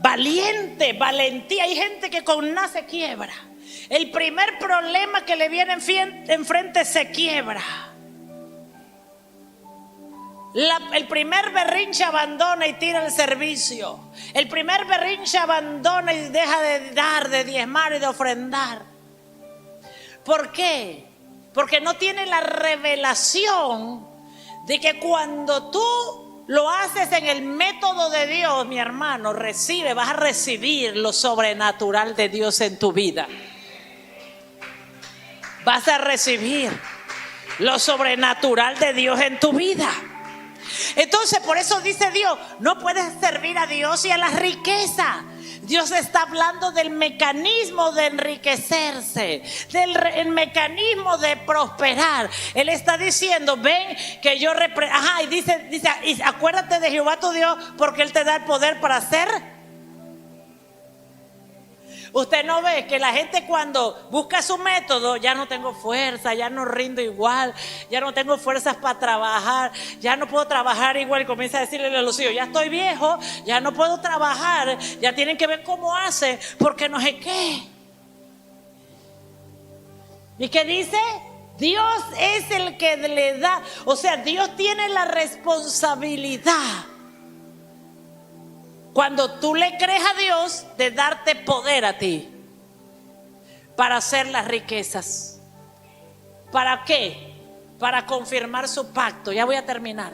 valiente, valentía. Hay gente que con nada se quiebra. El primer problema que le viene enfrente se quiebra. El primer berrinche abandona y tira el servicio. El primer berrinche abandona y deja de dar, de diezmar y de ofrendar. ¿Por qué? Porque no tiene la revelación de que cuando tú lo haces en el método de Dios, mi hermano, vas a recibir lo sobrenatural de Dios en tu vida. Vas a recibir lo sobrenatural de Dios en tu vida. Entonces, por eso dice Dios: no puedes servir a Dios y a las riquezas. Dios está hablando del mecanismo de enriquecerse, del mecanismo de prosperar. Él está diciendo: ven que yo y dice, y acuérdate de Jehová tu Dios, porque Él te da el poder para hacer. Usted no ve que la gente cuando busca su método: ya no tengo fuerza, ya no rindo igual, ya no tengo fuerzas para trabajar, ya no puedo trabajar igual. Y comienza a decirle a los hijos: ya estoy viejo, ya no puedo trabajar, ya tienen que ver cómo hace, porque no sé qué. ¿Y qué dice? Dios es el que le da. O sea, Dios tiene la responsabilidad, cuando tú le crees a Dios, de darte poder a ti para hacer las riquezas. ¿Para qué? Para confirmar su pacto. Ya voy a terminar.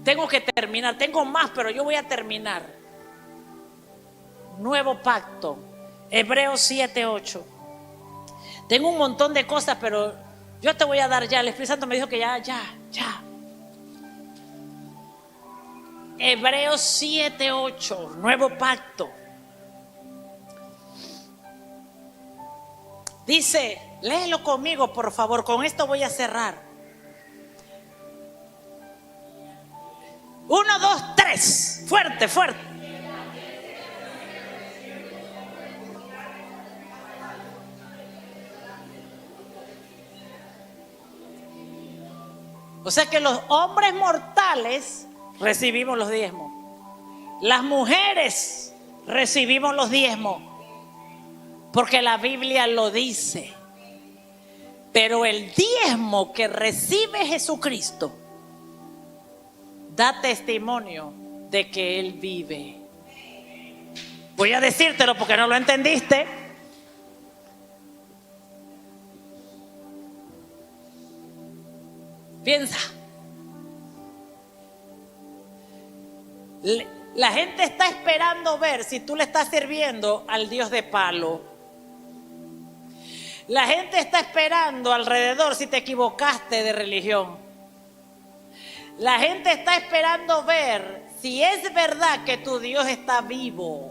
Tengo que terminar. Tengo más, pero yo voy a terminar. Nuevo pacto. Hebreos 7:8. Tengo un montón de cosas, pero yo te voy a dar ya. El Espíritu Santo me dijo que ya. Hebreos 7:8, nuevo pacto. Dice, léelo conmigo, por favor. Con esto voy a cerrar. 1, 2, 3. Fuerte, fuerte. O sea que los hombres mortales recibimos los diezmos. Las mujeres recibimos los diezmos, porque la Biblia lo dice. Pero el diezmo que recibe Jesucristo da testimonio de que Él vive. Voy a decírtelo porque no lo entendiste. Piensa. La gente está esperando ver si tú le estás sirviendo al Dios de palo. La gente está esperando alrededor si te equivocaste de religión. La gente está esperando ver si es verdad que tu Dios está vivo.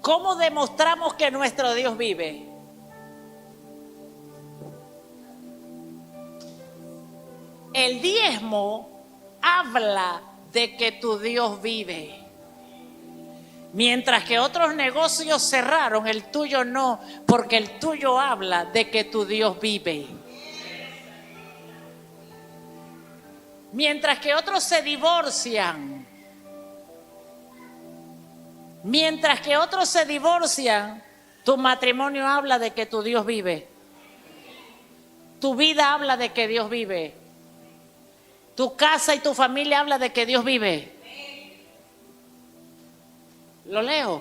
¿Cómo demostramos que nuestro Dios vive? El diezmo habla de que tu Dios vive. Mientras que otros negocios cerraron, el tuyo no, porque el tuyo habla de que tu Dios vive. Mientras que otros se divorcian, tu matrimonio habla de que tu Dios vive. Tu vida habla de que Dios vive. Tu casa y tu familia habla de que Dios vive. Lo leo.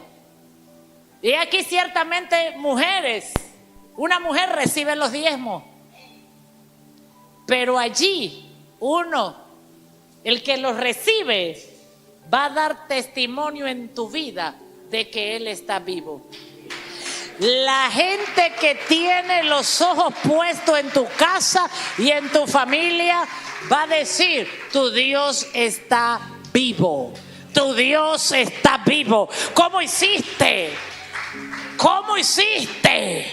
Y aquí ciertamente mujeres. Una mujer recibe los diezmos. Pero allí uno, el que los recibe, va a dar testimonio en tu vida de que Él está vivo. La gente que tiene los ojos puestos en tu casa y en tu familia va a decir: tu Dios está vivo. Tu Dios está vivo. ¿Cómo hiciste? ¿Cómo hiciste?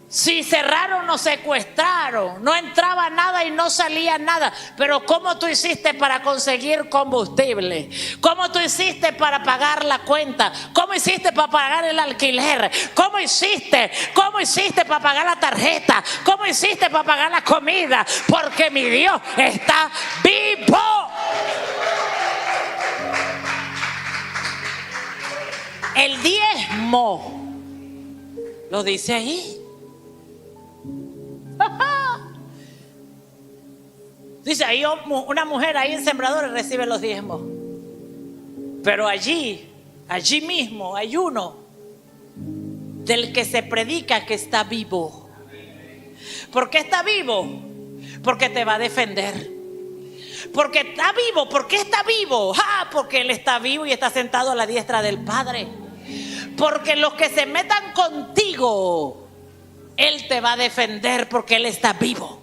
Si cerraron o secuestraron, no entraba nada y no salía nada. Pero ¿cómo tú hiciste para conseguir combustible? ¿Cómo tú hiciste para pagar la cuenta? ¿Cómo hiciste para pagar el alquiler? ¿Cómo hiciste? ¿Cómo hiciste para pagar la tarjeta? ¿Cómo hiciste para pagar la comida? Porque mi Dios está vivo. El diezmo lo dice ahí. Dice ahí, una mujer ahí en Sembradores recibe los diezmos. Pero allí mismo hay uno del que se predica que está vivo. ¿Por qué está vivo? Porque te va a defender. Porque está vivo. ¿Por qué está vivo? Porque Él está vivo y está sentado a la diestra del Padre. Porque los que se metan contigo, Él te va a defender porque Él está vivo.